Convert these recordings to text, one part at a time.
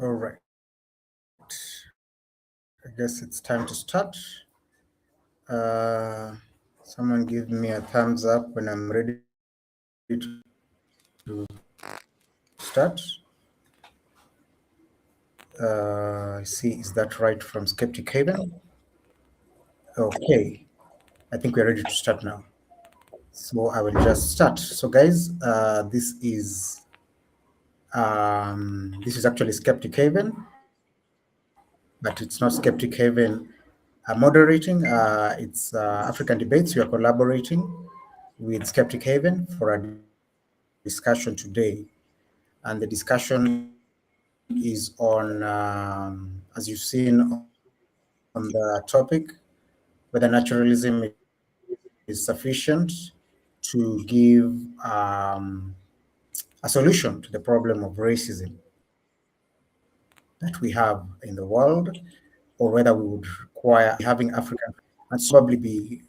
All right. I guess it's time to start. Uh, Someone give me a thumbs up when I'm ready to start. I see, is that right from Skeptic Haven? Okay, I think we're ready to start now. So I will just start. So guys, this is actually Skeptic Haven, but it's not Skeptic Haven moderating. It's African Debates. We are collaborating with Skeptic Haven for a discussion today. And the discussion is on, as you've seen on the topic, whether naturalism is sufficient to give a solution to the problem of racism that we have in the world, or whether we would require having African, and probably be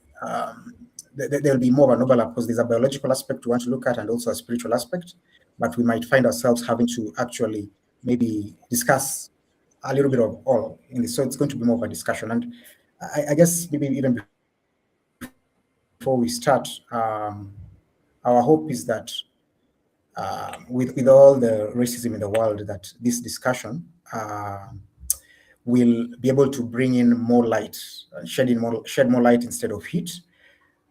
there'll be more of a noble approach. There's a biological aspect we want to look at, and also a spiritual aspect, but we might find ourselves having to actually maybe discuss a little bit of all in this. So it's going to be more of a discussion, and I guess maybe even before we start, our hope is that with all the racism in the world, that this discussion will be able to bring in more light, shed more light instead of heat,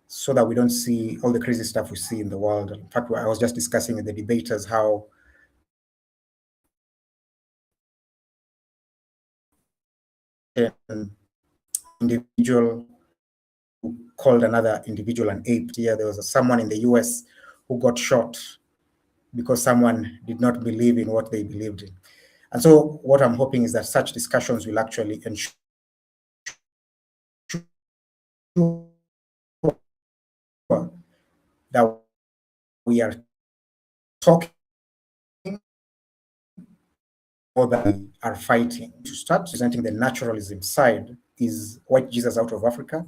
so that we don't see all the crazy stuff we see in the world. In fact, I was just discussing with the debaters how an individual who called another individual an ape. Here, there was someone in the US who got shot because someone did not believe in what they believed in. And so what I'm hoping is that such discussions will actually ensure that we are talking more than we are fighting. To start presenting the naturalism side is White Jesus out of Africa,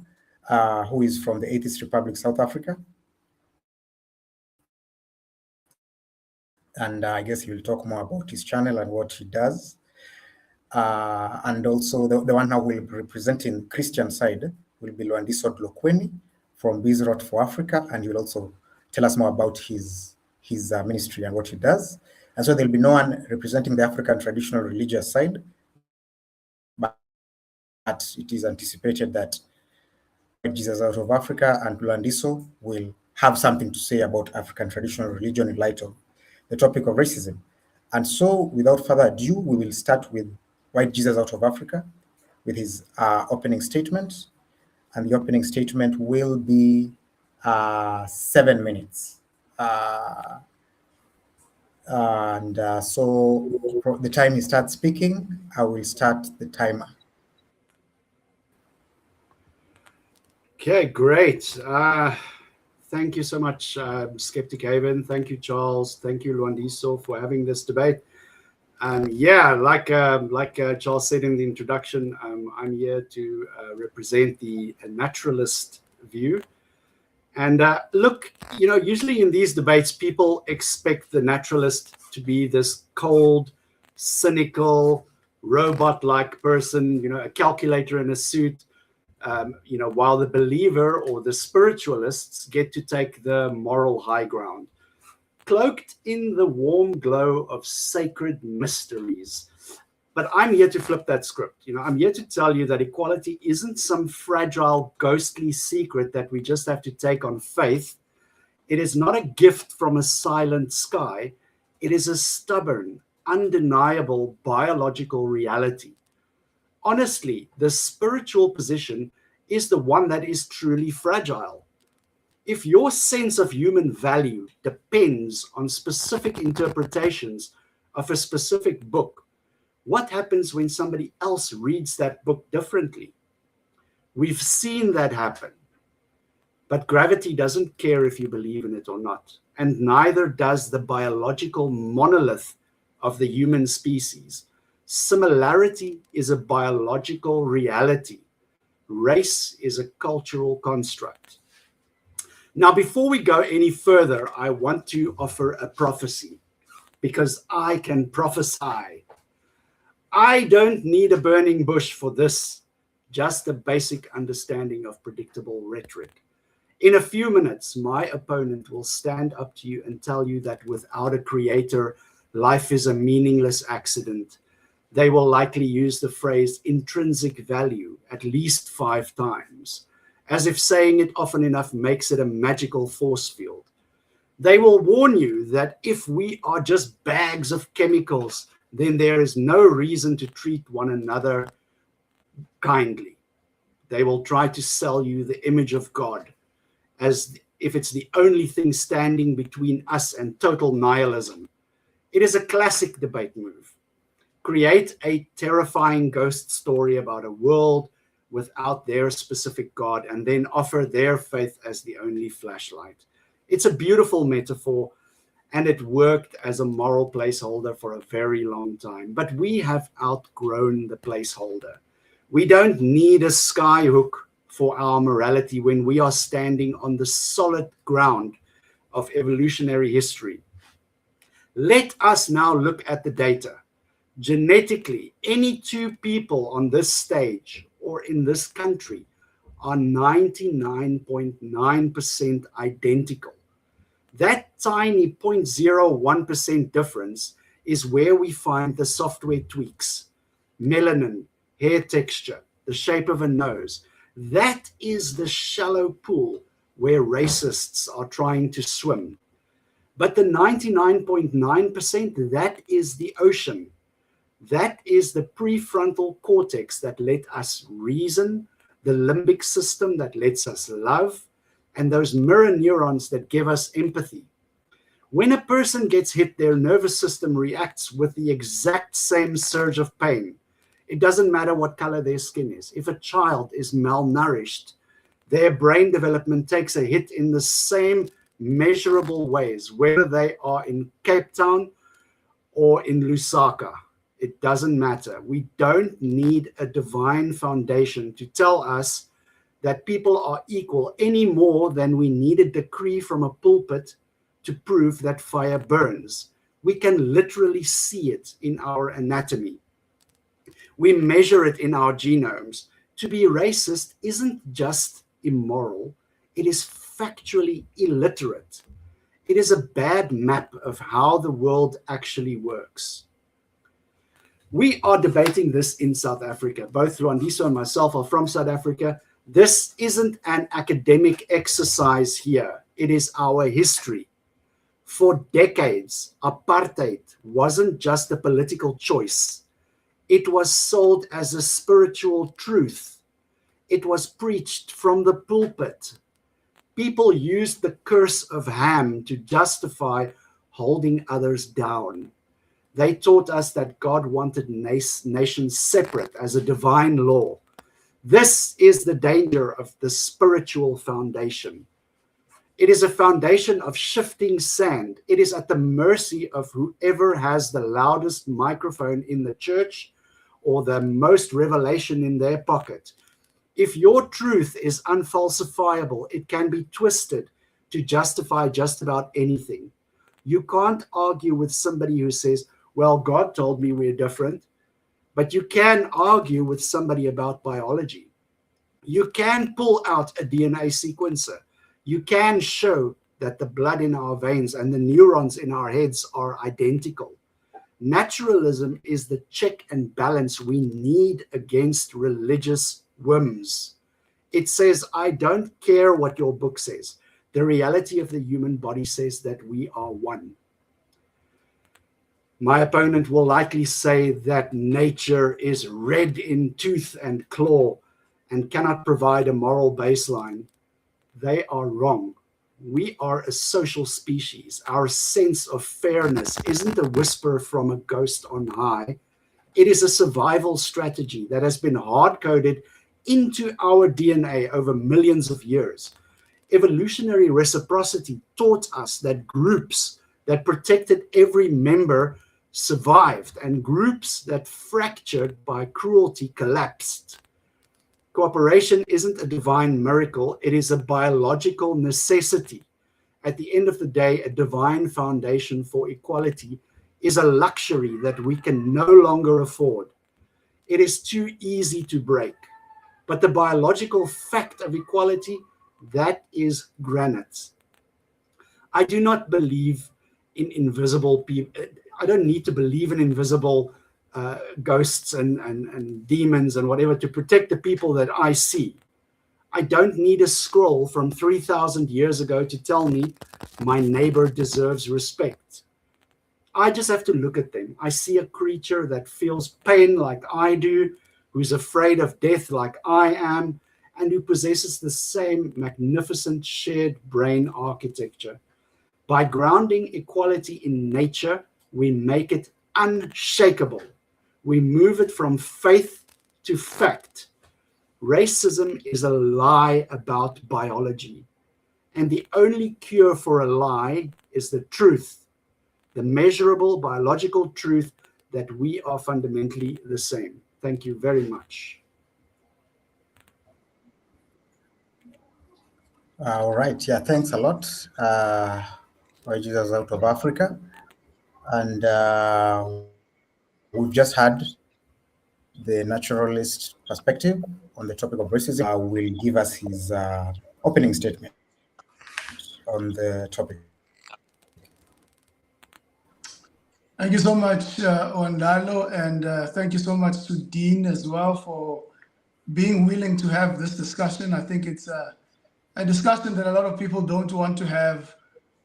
who is from the Atheist Republic, South Africa. And I guess he will talk more about his channel and what he does. And also the one who will be representing Christian side will be Lwandiso Dlokweni from Bisrat for Africa, and he will also tell us more about his ministry and what he does. And so there'll be no one representing the African traditional religious side, but it is anticipated that Jesus out of Africa and Lwandiso will have something to say about African traditional religion in light of the topic of racism. And so without further ado, we will start with White Jesus out of Africa with his opening statement. And the opening statement will be 7 minutes. So the time he starts speaking, I will start the timer. Okay, great. Thank you so much, Skeptic Haven. Thank you, Charles. Thank you, Lwandiso, for having this debate. Yeah, like Charles said in the introduction, I'm here to represent the naturalist view. And look, usually in these debates, people expect the naturalist to be this cold, cynical, robot-like person, a calculator in a suit, while the believer or the spiritualists get to take the moral high ground, cloaked in the warm glow of sacred mysteries. But I'm here to flip that script. I'm here to tell you that equality isn't some fragile, ghostly secret that we just have to take on faith. It is not a gift from a silent sky. It is a stubborn, undeniable biological reality. Honestly, the spiritual position is the one that is truly fragile. If your sense of human value depends on specific interpretations of a specific book, what happens when somebody else reads that book differently? We've seen that happen. But gravity doesn't care if you believe in it or not, and neither does the biological monolith of the human species. Similarity is a biological reality. Race is a cultural construct. Now, before we go any further, I want to offer a prophecy, because I can prophesy. I don't need a burning bush for this, just a basic understanding of predictable rhetoric. In a few minutes, my opponent will stand up to you and tell you that without a creator, life is a meaningless accident. They will likely use the phrase intrinsic value at least 5 times, as if saying it often enough makes it a magical force field. They will warn you that if we are just bags of chemicals, then there is no reason to treat one another kindly. They will try to sell you the image of God as if it's the only thing standing between us and total nihilism. It is a classic debate move. Create a terrifying ghost story about a world without their specific God and then offer their faith as the only flashlight. It's a beautiful metaphor, and it worked as a moral placeholder for a very long time. But we have outgrown the placeholder. We don't need a skyhook for our morality when we are standing on the solid ground of evolutionary history. Let us now look at the data. Genetically, any 2 people on this stage or in this country are 99.9% identical. That tiny 0.01% difference is where we find the software tweaks, melanin, hair texture, the shape of a nose. That is the shallow pool where racists are trying to swim. But the 99.9%, that is the ocean. That is the prefrontal cortex that let us reason, the limbic system that lets us love, and those mirror neurons that give us empathy. When a person gets hit, their nervous system reacts with the exact same surge of pain. It doesn't matter what color their skin is. If a child is malnourished, their brain development takes a hit in the same measurable ways, whether they are in Cape Town or in Lusaka. It doesn't matter. We don't need a divine foundation to tell us that people are equal any more than we need a decree from a pulpit to prove that fire burns. We can literally see it in our anatomy. We measure it in our genomes. To be racist isn't just immoral, it is factually illiterate. It is a bad map of how the world actually works. We are debating this in South Africa. Both Lwandiso and myself are from South Africa. This isn't an academic exercise here. It is our history. For decades, apartheid wasn't just a political choice. It was sold as a spiritual truth. It was preached from the pulpit. People used the curse of Ham to justify holding others down. They taught us that God wanted nations separate as a divine law. This is the danger of the spiritual foundation. It is a foundation of shifting sand. It is at the mercy of whoever has the loudest microphone in the church or the most revelation in their pocket. If your truth is unfalsifiable, it can be twisted to justify just about anything. You can't argue with somebody who says, well, God told me we're different. But you can argue with somebody about biology. You can pull out a DNA sequencer. You can show that the blood in our veins and the neurons in our heads are identical. Naturalism is the check and balance we need against religious whims. It says, I don't care what your book says. The reality of the human body says that we are one. My opponent will likely say that nature is red in tooth and claw and cannot provide a moral baseline. They are wrong. We are a social species. Our sense of fairness isn't a whisper from a ghost on high. It is a survival strategy that has been hard-coded into our DNA over millions of years. Evolutionary reciprocity taught us that groups that protected every member survived and groups that fractured by cruelty collapsed. Cooperation isn't a divine miracle, it is a biological necessity. At the end of the day, a divine foundation for equality is a luxury that we can no longer afford. it is too easy to break. But the biological fact of equality, that is granite. I do not believe in invisible people. I don't need to believe in invisible ghosts and demons and whatever to protect the people that I see. I don't need a scroll from 3,000 years ago to tell me my neighbor deserves respect. I just have to look at them. I see a creature that feels pain like I do, who's afraid of death like I am, and who possesses the same magnificent shared brain architecture. By grounding equality in nature, we make it unshakable. We move it from faith to fact. Racism is a lie about biology, and the only cure for a lie is the truth, the measurable biological truth that we are fundamentally the same. Thank you very much. All right. Yeah, thanks a lot. Jesus out of Africa. And we've just had the naturalist perspective on the topic of racism. Will give us his opening statement on the topic. Thank you so much, Ondalo, and thank you so much to Dean as well for being willing to have this discussion. I think it's a discussion that a lot of people don't want to have.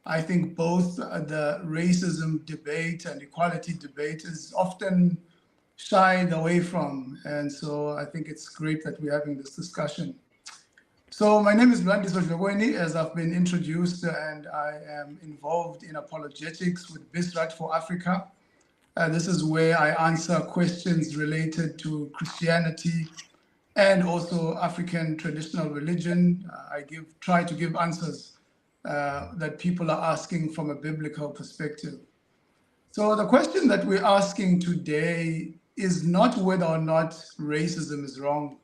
I think both the racism debate and equality debate is often shied away from. And so I think it's great that we're having this discussion. So my name is Lwandiso Dlokweni, as I've been introduced, and I am involved in apologetics with Bisrat for Africa. This is where I answer questions related to Christianity and also African traditional religion. I try to give answers that people are asking from a biblical perspective. So the question that we're asking today is not whether or not racism is wrong.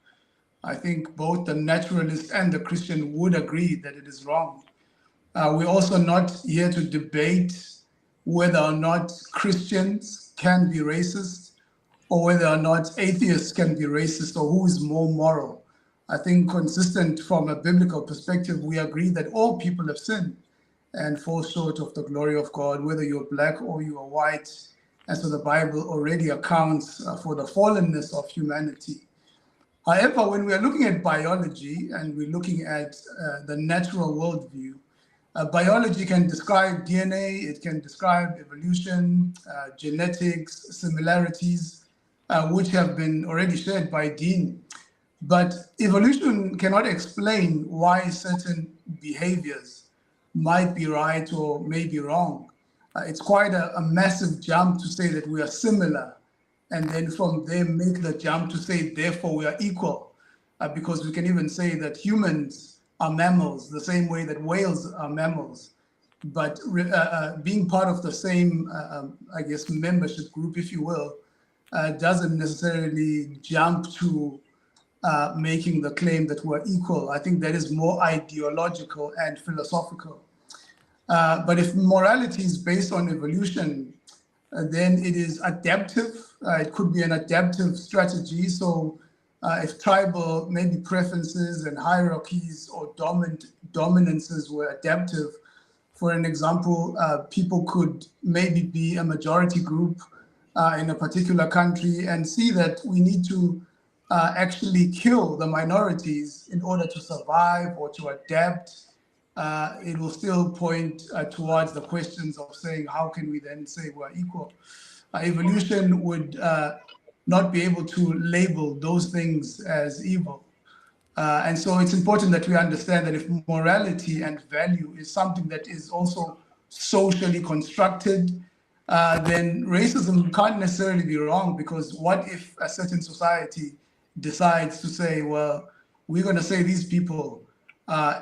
I think both the naturalist and the Christian would agree that it is wrong. We're also not here to debate whether or not Christians can be racist or whether or not atheists can be racist or who is more moral. I think consistent from a biblical perspective, we agree that all people have sinned and fall short of the glory of God, whether you're black or you are white. And so the Bible already accounts for the fallenness of humanity. However, when we are looking at biology and we're looking at the natural worldview, biology can describe DNA, it can describe evolution, genetics, similarities, which have been already shared by Dean. But evolution cannot explain why certain behaviors might be right or may be wrong. It's quite a massive jump to say that we are similar, and then from there make the jump to say, therefore, we are equal. Because we can even say that humans are mammals, the same way that whales are mammals. But being part of the same, I guess, membership group, if you will, doesn't necessarily jump to making the claim that we're equal. I think that is more ideological and philosophical. But if morality is based on evolution, then it is adaptive. It could be an adaptive strategy. So if tribal maybe preferences and hierarchies or dominances were adaptive, for an example, people could maybe be a majority group in a particular country and see that we need to actually kill the minorities in order to survive or to adapt. It will still point towards the questions of saying, how can we then say we're equal? Evolution would not be able to label those things as evil. And so it's important that we understand that if morality and value is something that is also socially constructed, then racism can't necessarily be wrong, because what if a certain society decides to say, well, we're going to say these people,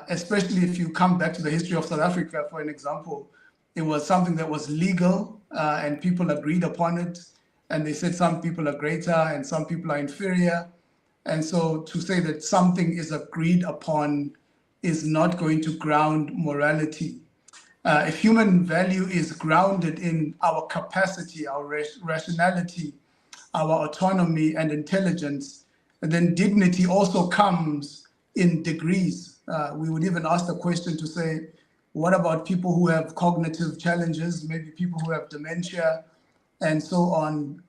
especially if you come back to the history of South Africa, for an example, it was something that was legal and people agreed upon it. And they said some people are greater and some people are inferior. And so to say that something is agreed upon is not going to ground morality. If human value is grounded in our capacity, our rationality, our autonomy and intelligence, then dignity also comes in degrees. We would even ask the question to say, what about people who have cognitive challenges, maybe people who have dementia, and so on?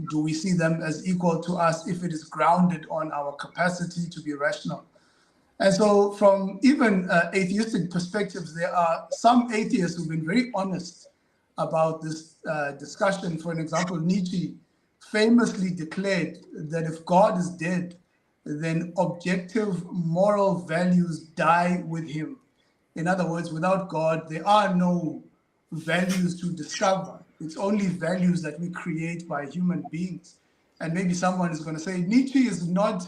Do we see them as equal to us if it is grounded on our capacity to be rational? And so from even atheistic perspectives, there are some atheists who've been very honest about this discussion. For an example, Nietzsche famously declared that if God is dead, then objective moral values die with him. In other words, without God, there are no values to discover. It's only values that we create by human beings. And maybe someone is going to say, Nietzsche is not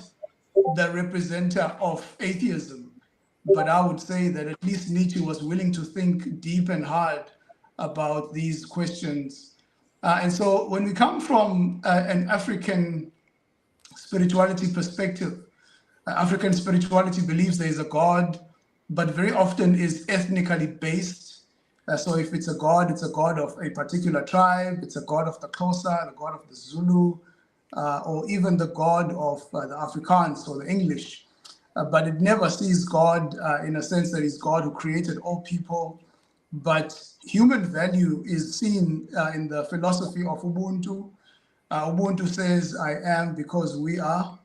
the representative of atheism. But I would say that at least Nietzsche was willing to think deep and hard about these questions. And so when we come from an African spirituality perspective, African spirituality believes there is a God, but very often is ethnically based. So if it's a God of a particular tribe, it's a God of the Xhosa, the God of the Zulu, or even the God of the Afrikaans or the English. But it never sees God in a sense that he's God who created all people. But human value is seen in the philosophy of Ubuntu. Ubuntu says, I am because we are.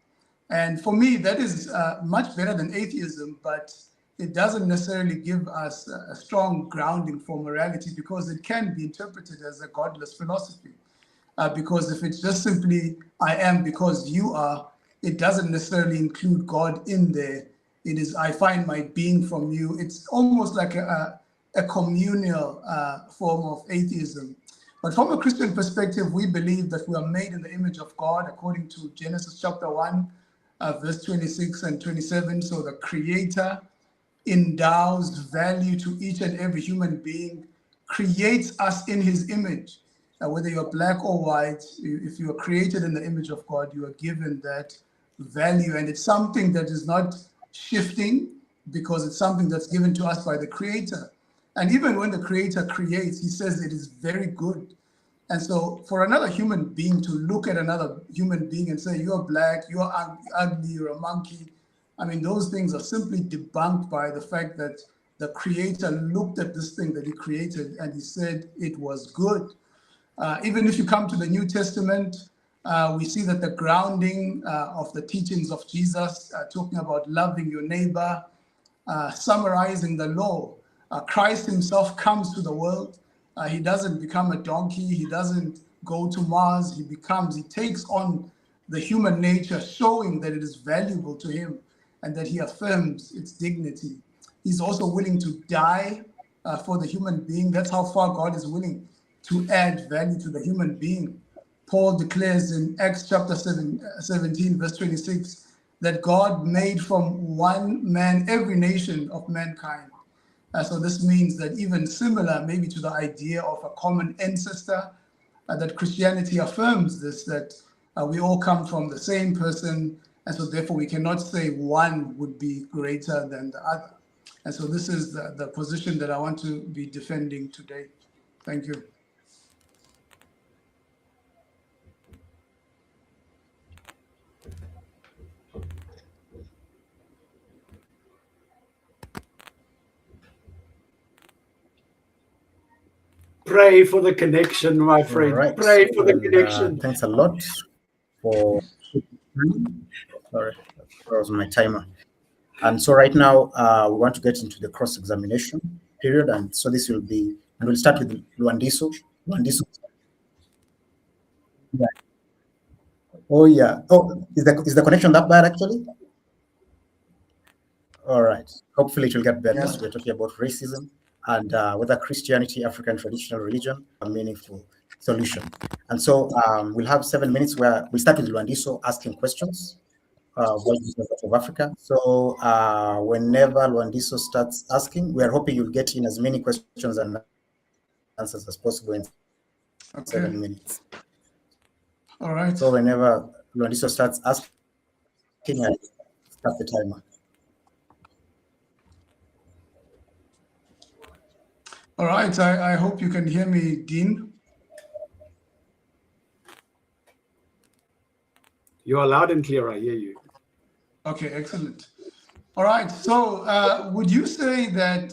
And for me, that is much better than atheism, but it doesn't necessarily give us a strong grounding for morality because it can be interpreted as a godless philosophy. Because if it's just simply, I am because you are, it doesn't necessarily include God in there. It is, I find my being from you. It's almost like a communal form of atheism. But from a Christian perspective, we believe that we are made in the image of God, according to Genesis chapter 1, verse 26 and 27. So the Creator endows value to each and every human being, creates us in his image. Whether you're black or white, if you are created in the image of God, you are given that value. And it's something that is not shifting because it's something that's given to us by the Creator. And even when the Creator creates, he says it is very good. And so for another human being to look at another human being and say, you're black, you're ugly, you're a monkey, I mean, those things are simply debunked by the fact that the Creator looked at this thing that he created and he said it was good. Even if you come to the New Testament, we see that the grounding of the teachings of Jesus, talking about loving your neighbor, summarizing the law. Christ himself comes to the world. He doesn't become a donkey. He doesn't go to Mars. He takes on the human nature, showing that it is valuable to him and that he affirms its dignity. He's also willing to die for the human being. That's how far God is willing to add value to the human being. Paul declares in Acts chapter 17, verse 26, that God made from one man every nation of mankind. So this means that even similar maybe to the idea of a common ancestor, that Christianity affirms this, that we all come from the same person, and so therefore we cannot say one would be greater than the other. And so this is the position that I want to be defending today. Thank you. Pray for the connection, my friend. Right. Pray for the connection. Thanks a lot for. Sorry, that was my timer. And so right now we want to get into the cross-examination period, and so this will be, and we'll start with Lwandiso. Lwandiso. Yeah. Oh yeah. Oh, is the connection that bad actually? All right. Hopefully it will get better. Yes. We're talking about racism and whether Christianity, African traditional religion, a meaningful solution. And so we'll have 7 minutes where we start with Lwandiso asking questions of Africa. So whenever Lwandiso starts asking, we are hoping you'll get in as many questions and answers as possible in 7 minutes. All right. So whenever Lwandiso starts asking, I start the timer. All right, I hope you can hear me, Dean. You are loud and clear. I hear you. Okay, excellent. All right. So would you say that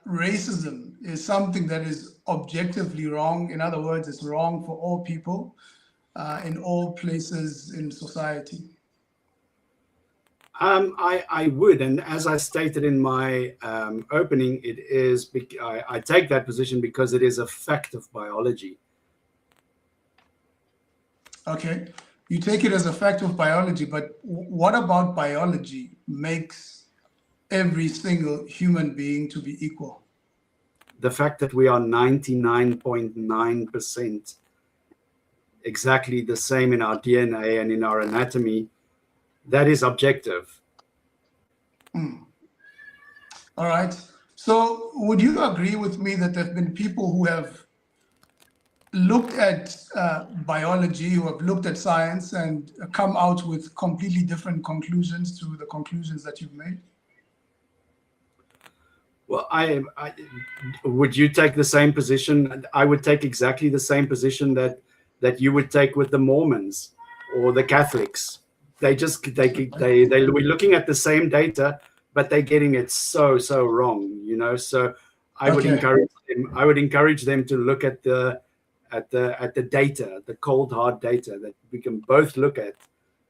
racism is something that is objectively wrong? In other words, it's wrong for all people in all places in society? I would, and as I stated in my opening, it is. I take that position because it is a fact of biology. Okay, you take it as a fact of biology, but what about biology makes every single human being to be equal? The fact that we are 99.9% exactly the same in our DNA and in our anatomy, that is objective. All right. So would you agree with me that there have been people who have looked at biology, who have looked at science and come out with completely different conclusions to the conclusions that you've made? Well, I would you take the same position? I would take exactly the same position that you would take with the Mormons or the Catholics. We're looking at the same data, but they're getting it so wrong, you know. So I would encourage them to look at the data, the cold hard data that we can both look at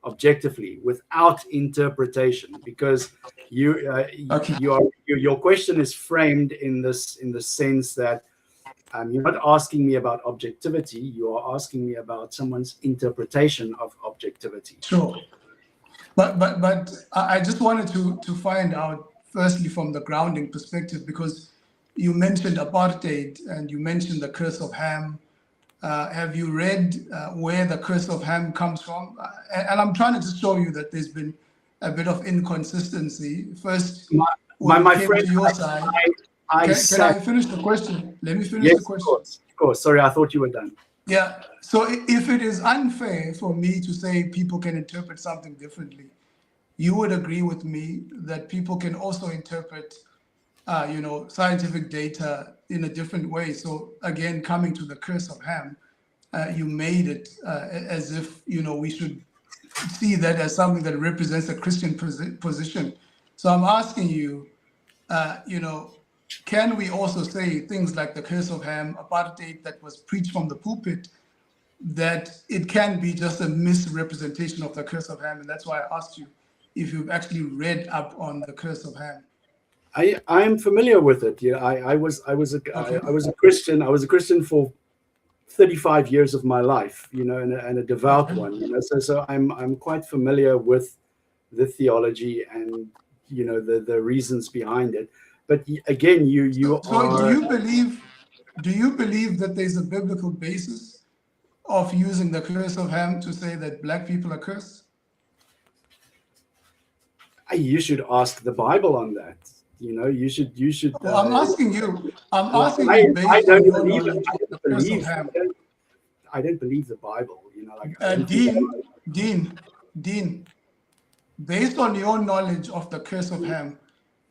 objectively without interpretation, because your question is framed in the sense that you're not asking me about objectivity, you are asking me about someone's interpretation of objectivity. Sure. But I just wanted to find out, firstly, from the grounding perspective, because you mentioned apartheid and you mentioned the curse of Ham. Have you read where the curse of Ham comes from? And I'm trying to just show you that there's been a bit of inconsistency. First, my friend, to your side. Can I finish the question? Let me finish the question. Of course. Sorry, I thought you were done. Yeah. So if it is unfair for me to say people can interpret something differently, you would agree with me that people can also interpret, scientific data in a different way. So again, coming to the curse of Ham, you made it as if, we should see that as something that represents a Christian position. So I'm asking you, can we also say things like the curse of Ham, apartheid that was preached from the pulpit, that it can be just a misrepresentation of the curse of Ham? And that's why I asked you if you've actually read up on the curse of Ham. I'm familiar with it. Yeah, I was a Christian. I was a Christian for 35 years of my life, and a devout one. So I'm quite familiar with the theology and the reasons behind it. But again, you so are. Do you believe that there's a biblical basis of using the curse of Ham to say that black people are cursed? You should ask the Bible on that. You should. Well, I'm asking you. I'm asking you based on your knowledge of the curse of Ham. I don't believe the Bible. Dean, based on your knowledge of the curse of Ham,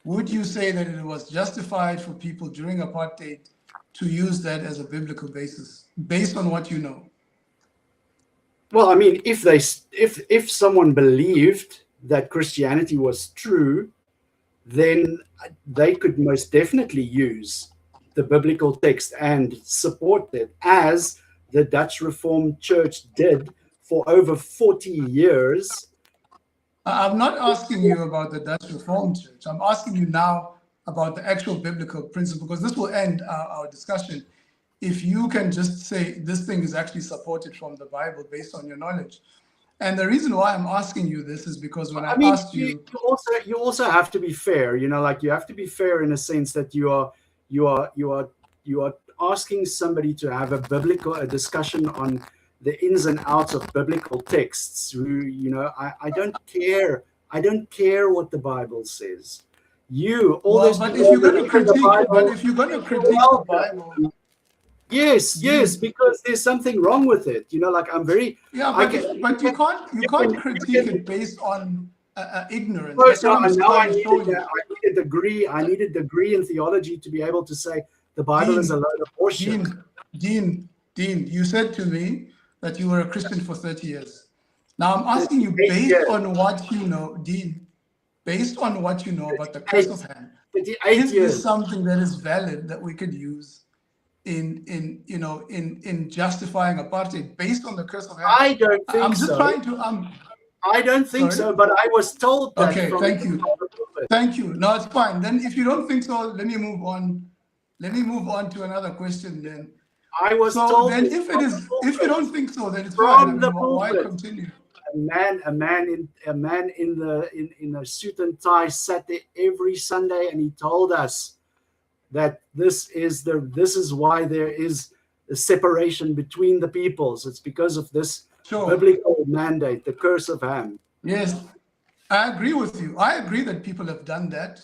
would you say that it was justified for people during apartheid to use that as a biblical basis, based on what you know? Well, I mean, if someone believed that Christianity was true, then they could most definitely use the biblical text and support it, as the Dutch Reformed Church did for over 40 years. I'm not asking you about the Dutch Reformed Church. I'm asking you now about the actual biblical principle, because this will end our discussion. If you can just say this thing is actually supported from the Bible based on your knowledge. And the reason why I'm asking you this is because when I asked you also have to be fair. You have to be fair in a sense that you are asking somebody to have a discussion on the ins and outs of biblical texts. I don't care what the Bible says. But if you're going to critique the Bible. Yes, because there's something wrong with it. I'm very. Yeah, but you can't critique it based on ignorance. I need a degree. I need a degree in theology to be able to say the Bible is a load of horseshit. Dean, you said to me that you were a Christian for 30 years. Now I'm asking you, based on what you know, Dean, based on what you know about the curse of Ham, is this something that is valid that we could use in justifying apartheid based on the curse of Ham? I don't think I'm just so. trying to. I don't think Sorry? so, but I was told that. Okay, thank you. Thank you. No, it's fine. Then if you don't think so, let me move on. Let me move on to another question then. I was So told. then if you don't think so, then it's fine. I mean, why continue? A man in a suit and tie sat there every Sunday, and he told us that this is why there is a separation between the peoples. It's because of this biblical mandate, the curse of Ham. Yes, I agree with you. I agree that people have done that,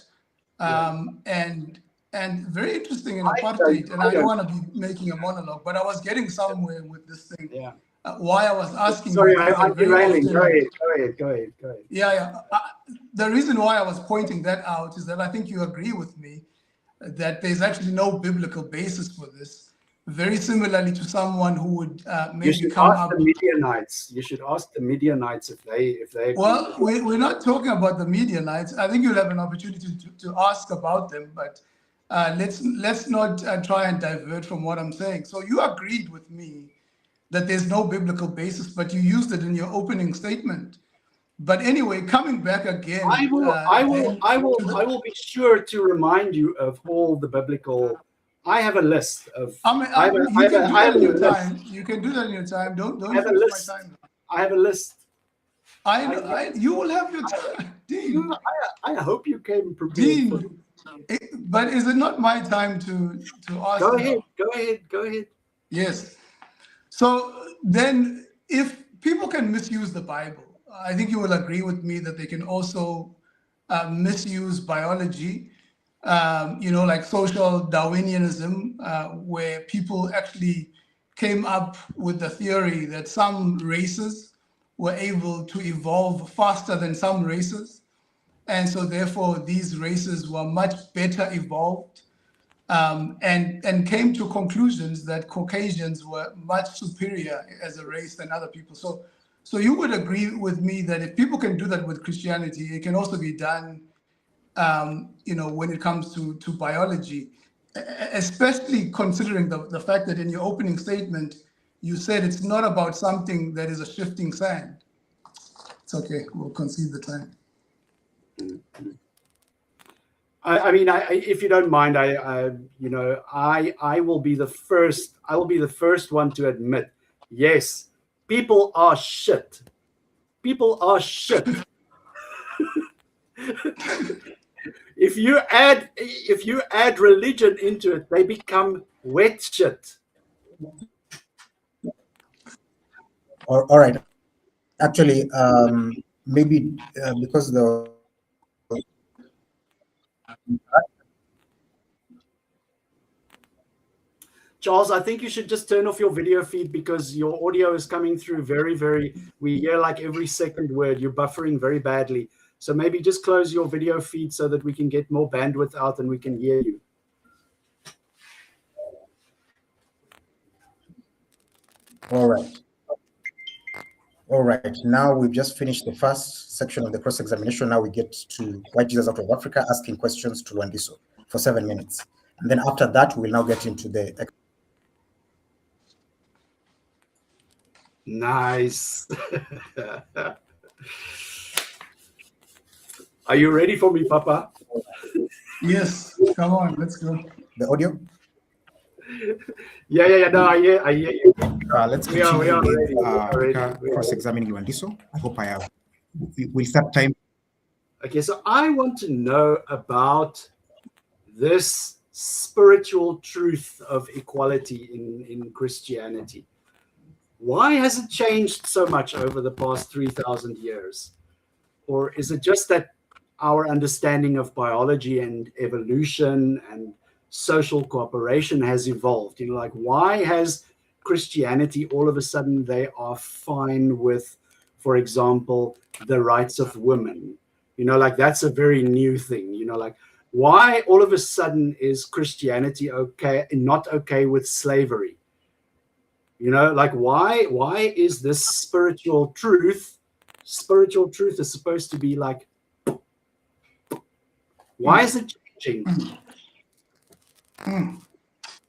and very interesting in apartheid. And I don't want to be making a monologue, but I was getting somewhere with this thing. Yeah. Why I was asking. Sorry, I'm derailing. Go ahead. Yeah. The reason why I was pointing that out is that I think you agree with me that there's actually no biblical basis for this. Very similarly to someone who would maybe come up. You should ask the Midianites if they. Well, we're not talking about the Midianites. I think you'll have an opportunity to ask about them, but let's not try and divert from what I'm saying. So you agreed with me that there's no biblical basis, but you used it in your opening statement. But anyway, coming back again, I will be sure to remind you of all the biblical. I have a list of. You can do that in your time. You can do that in your time. Don't have a list. My time. I have a list. You will have your time, Dean. I hope you came prepared. Dean, but is it not my time to ask? Go ahead. Yes. So then, if people can misuse the Bible, I think you will agree with me that they can also misuse biology, like social Darwinianism, where people actually came up with the theory that some races were able to evolve faster than some races. And so therefore, these races were much better evolved, and came to conclusions that Caucasians were much superior as a race than other people. So you would agree with me that if people can do that with Christianity, it can also be done, when it comes to biology, especially considering the fact that in your opening statement, you said it's not about something that is a shifting sand. It's okay, we'll concede the time. I mean, if you don't mind, I will be the first. I will be the first one to admit, yes, people are shit. People are shit. If you add religion into it, they become wet shit. All right. Actually, maybe because the Charles, I think you should just turn off your video feed because your audio is coming through very, we hear like every second word. You're buffering very badly. So maybe just close your video feed so that we can get more bandwidth out and we can hear you. All right. Now we've just finished the first section of the cross-examination. Now we get to White Jesus Out of Africa asking questions to Lwandiso for 7 minutes. And then after that, we'll now get into the... Nice. Are you ready for me, Papa? Yes, come on, let's go. The audio? Yeah. No, I hear you. Let's continue with cross-examining Lwandiso. I hope I have. We'll start time. Okay, so I want to know about this spiritual truth of equality in Christianity. Why has it changed so much over the past 3,000 years? Or is it just that our understanding of biology and evolution and social cooperation has evolved? Like why has Christianity all of a sudden they are fine with, for example, the rights of women? Like that's a very new thing. Like why all of a sudden is Christianity okay and not okay with slavery? Like why is this spiritual truth spiritual truth is supposed to be like, why is it changing?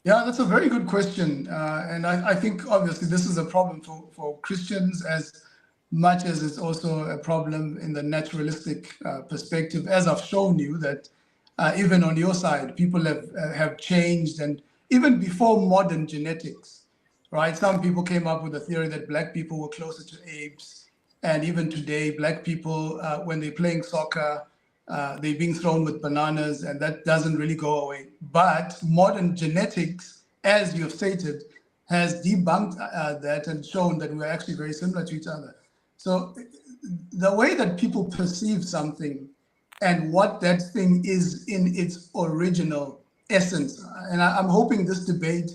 Yeah, that's a very good question. And I think obviously this is a problem for Christians as much as it's also a problem in the naturalistic perspective, as I've shown you that even on your side, people have changed. And even before modern genetics, right? Some people came up with a theory that black people were closer to apes. And even today, black people, when they're playing soccer, they're being thrown with bananas, and that doesn't really go away. But modern genetics, as you have stated, has debunked that and shown that we're actually very similar to each other. So the way that people perceive something and what that thing is in its original essence, and I'm hoping this debate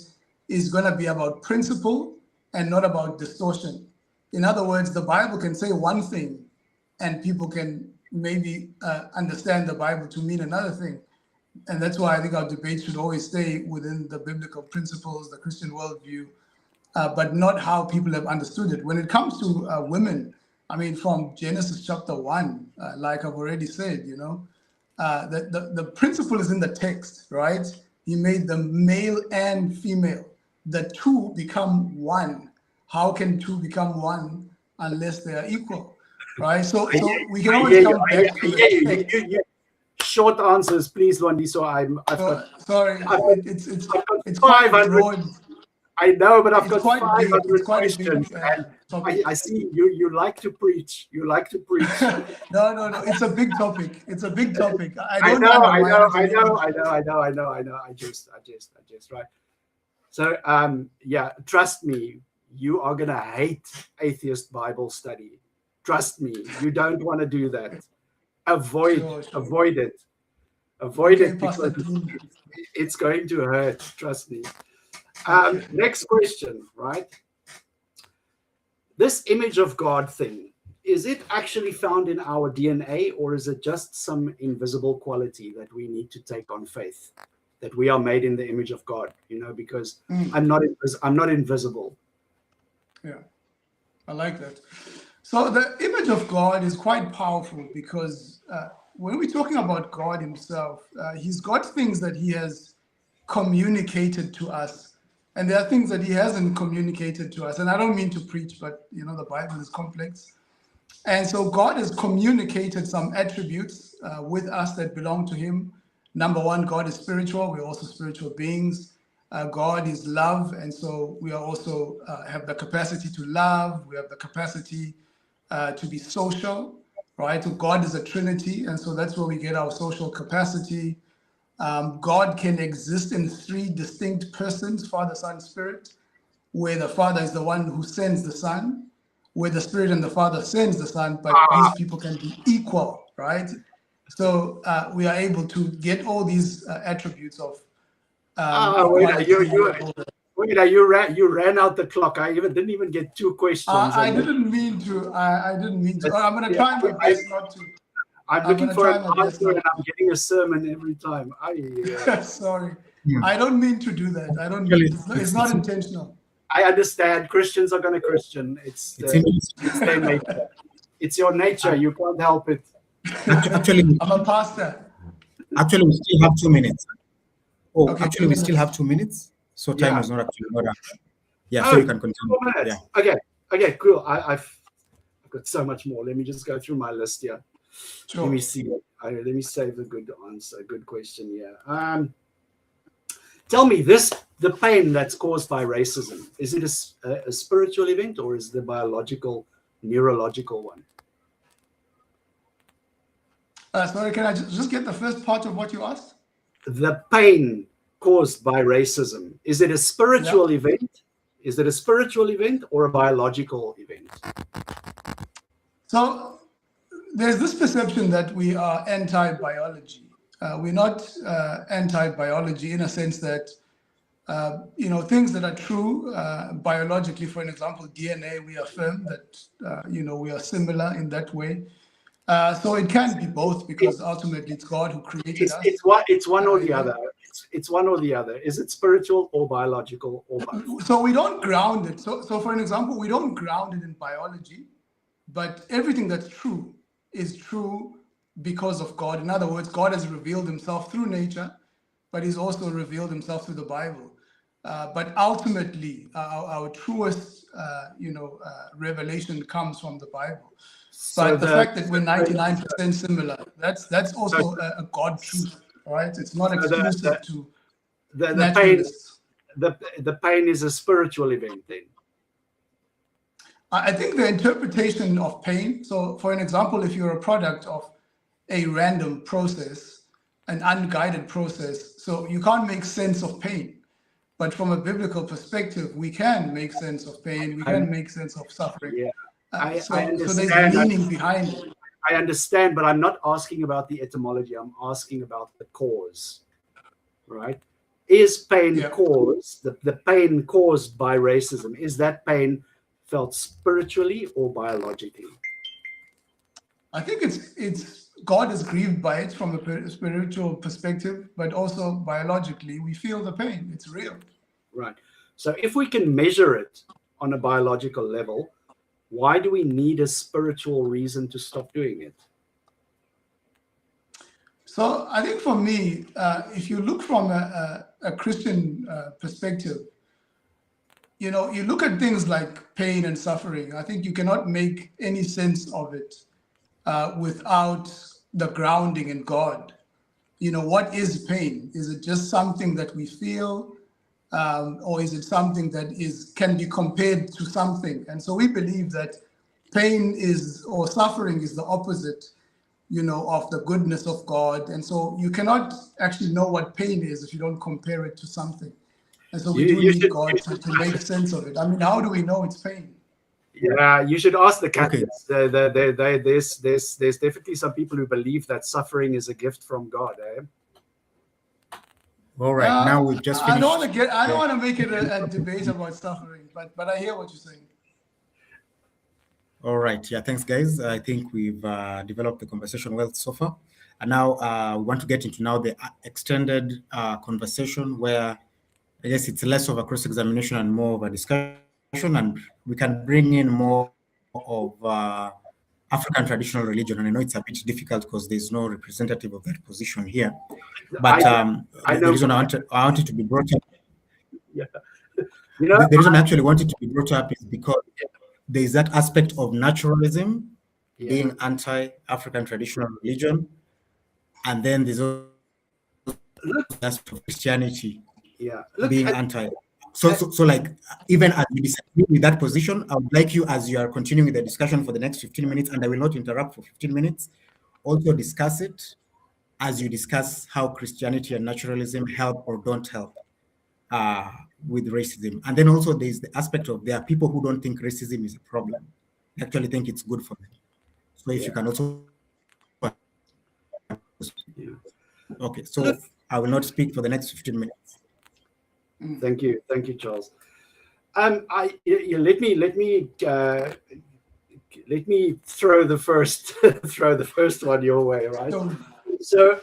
is going to be about principle and not about distortion. In other words, the Bible can say one thing and people can maybe understand the Bible to mean another thing. And that's why I think our debate should always stay within the biblical principles, the Christian worldview, but not how people have understood it. When it comes to women, I mean, from Genesis chapter 1, like I've already said, you know, the principle is in the text, right? He made them male and female. The two become one. How can two become one unless they are equal? Right, so we can always come back to the text. Short answers, please, Lwandiso. Sorry, it's quite broad. I know, but I've It's got quite big. 500 It's quite a questions. big I see you like to preach. You like to preach. No. It's a big topic. It's a big topic. I know. I just right. So yeah, trust me, you are gonna hate atheist Bible study. Trust me, you don't want to do that. Avoid it. Avoid it because it's going to hurt. Trust me. Next question, right? This image of God thing, is it actually found in our DNA, or is it just some invisible quality that we need to take on faith, that we are made in the image of God? You know, because I'm not invisible. Yeah, I like that. So the image of God is quite powerful because when we're talking about God himself, he's got things that he has communicated to us, and there are things that he hasn't communicated to us. And I don't mean to preach, but you know, the Bible is complex. And so God has communicated some attributes with us that belong to him. Number one, God is spiritual. We're also spiritual beings. God is love. And so we are also have the capacity to love. We have the capacity to be social, right? So God is a Trinity, and so that's where we get our social capacity. God can exist in three distinct persons, Father, Son, Spirit, where the Father is the one who sends the Son, where the Spirit and the Father sends the Son, but these people can be equal, right? So we are able to get all these attributes of you ran out the clock. I didn't even get two questions. I didn't mean to. I'm going to try my best not to. I'm looking for an answer, and I'm getting a sermon every time. Sorry. I don't mean to do that. I don't. It's not intentional. I understand. Christians are going to Christian. It's their nature. It's your nature. You can't help it. Actually, I'm a pastor. Actually, we still have 2 minutes. Oh, okay, actually, we still have 2 minutes. So time is not actually not up. Yeah, so you can continue. 4 minutes. Yeah. Okay, cool. I've got so much more. Let me just go through my list here. Sure. Let me see. Let me save a good answer, good question here. Tell me the pain that's caused by racism, is it a spiritual event, or is it a biological, neurological one? Sorry, can I just get the first part of what you asked? The pain caused by racism, is it a spiritual event? Is it a spiritual event or a biological event? So there's this perception that we are anti-biology. We're not anti-biology in a sense that, things that are true biologically, for an example, DNA, we affirm that, we are similar in that way. So it can be both because ultimately it's God who created us. It's one or the other. It's one or the other. Is it spiritual or biological or both? So we don't ground it. So for an example, we don't ground it in biology, but everything that's true is true because of God. In other words, God has revealed himself through nature, but he's also revealed himself through the Bible. But ultimately, our truest, revelation comes from the Bible. But the fact that we're 99% similar, that's also a God truth, right? It's not exclusive to naturalists. The pain is a spiritual event then. I think the interpretation of pain, so for an example, if you're a product of a random process, an unguided process, so you can't make sense of pain. But from a biblical perspective, we can make sense of pain, we can make sense of suffering. Yeah, I So understand. there's meaning behind it. I understand, but I'm not asking about the etymology. I'm asking about the cause, right? Is pain caused, the pain caused by racism, is that pain felt spiritually or biologically? I think it's God is grieved by it from a spiritual perspective, but also biologically, we feel the pain. It's real. Right. So if we can measure it on a biological level, why do we need a spiritual reason to stop doing it? So I think for me, if you look from a Christian perspective, you look at things like pain and suffering. I think you cannot make any sense of it without the grounding in God. What is pain? Is it just something that we feel, or is it something that can be compared to something? And so we believe that pain or suffering is the opposite, of the goodness of God. And so you cannot actually know what pain is if you don't compare it to something. And so we need God to make sense of it. I mean, how do we know it's pain? Yeah, you should ask the Catholics. There's definitely some people who believe that suffering is a gift from God. All right, now we've just finished. I don't want to make it a debate about suffering, but I hear what you're saying. All right, yeah, thanks, guys. I think we've developed the conversation well so far, and now we want to get into the extended conversation where I guess it's less of a cross-examination and more of a discussion, and we can bring in more of African traditional religion. And I know it's a bit difficult because there's no representative of that position here. But the reason I wanted to be brought up, the reason I actually wanted to be brought up is because there is that aspect of naturalism being anti-African traditional religion, and then there's also the aspect of Christianity being anti. So like, even as we disagree with that position, I would like you, as you are continuing the discussion for the next 15 minutes, and I will not interrupt for 15 minutes, also discuss it as you discuss how Christianity and naturalism help or don't help with racism. And then also there's the aspect of there are people who don't think racism is a problem. They actually think it's good for them. So if you can also... Okay, so I will not speak for the next 15 minutes. Thank you, Charles. Let me throw the first one your way, right? So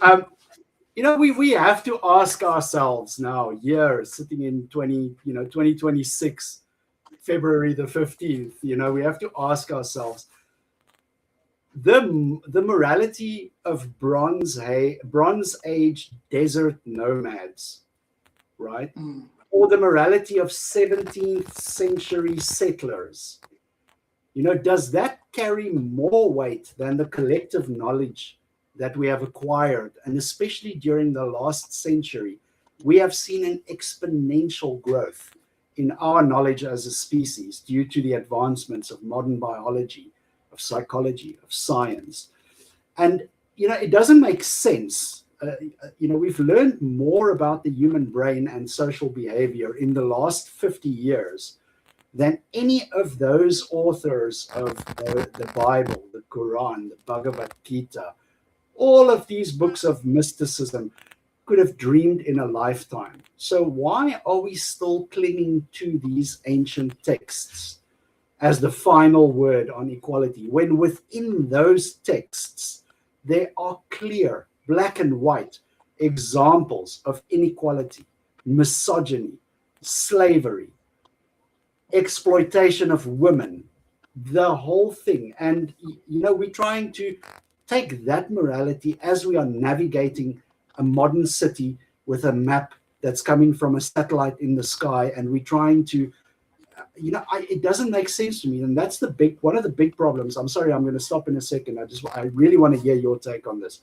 we have to ask ourselves now, here sitting in 2026, February the 15th. We have to ask ourselves the morality of Bronze Age desert nomads, right? Or the morality of 17th century settlers. Does that carry more weight than the collective knowledge that we have acquired? And especially during the last century, we have seen an exponential growth in our knowledge as a species due to the advancements of modern biology, of psychology, of science. And, it doesn't make sense. We've learned more about the human brain and social behavior in the last 50 years than any of those authors of the Bible, the Quran, the Bhagavad Gita, all of these books of mysticism could have dreamed in a lifetime. So why are we still clinging to these ancient texts as the final word on equality, when within those texts there are clear, black and white examples of inequality, misogyny, slavery, exploitation of women, the whole thing. And, we're trying to take that morality as we are navigating a modern city with a map that's coming from a satellite in the sky, and we're trying to, it doesn't make sense to me. And that's one of the big problems. I'm sorry, I'm going to stop in a second. I really want to hear your take on this,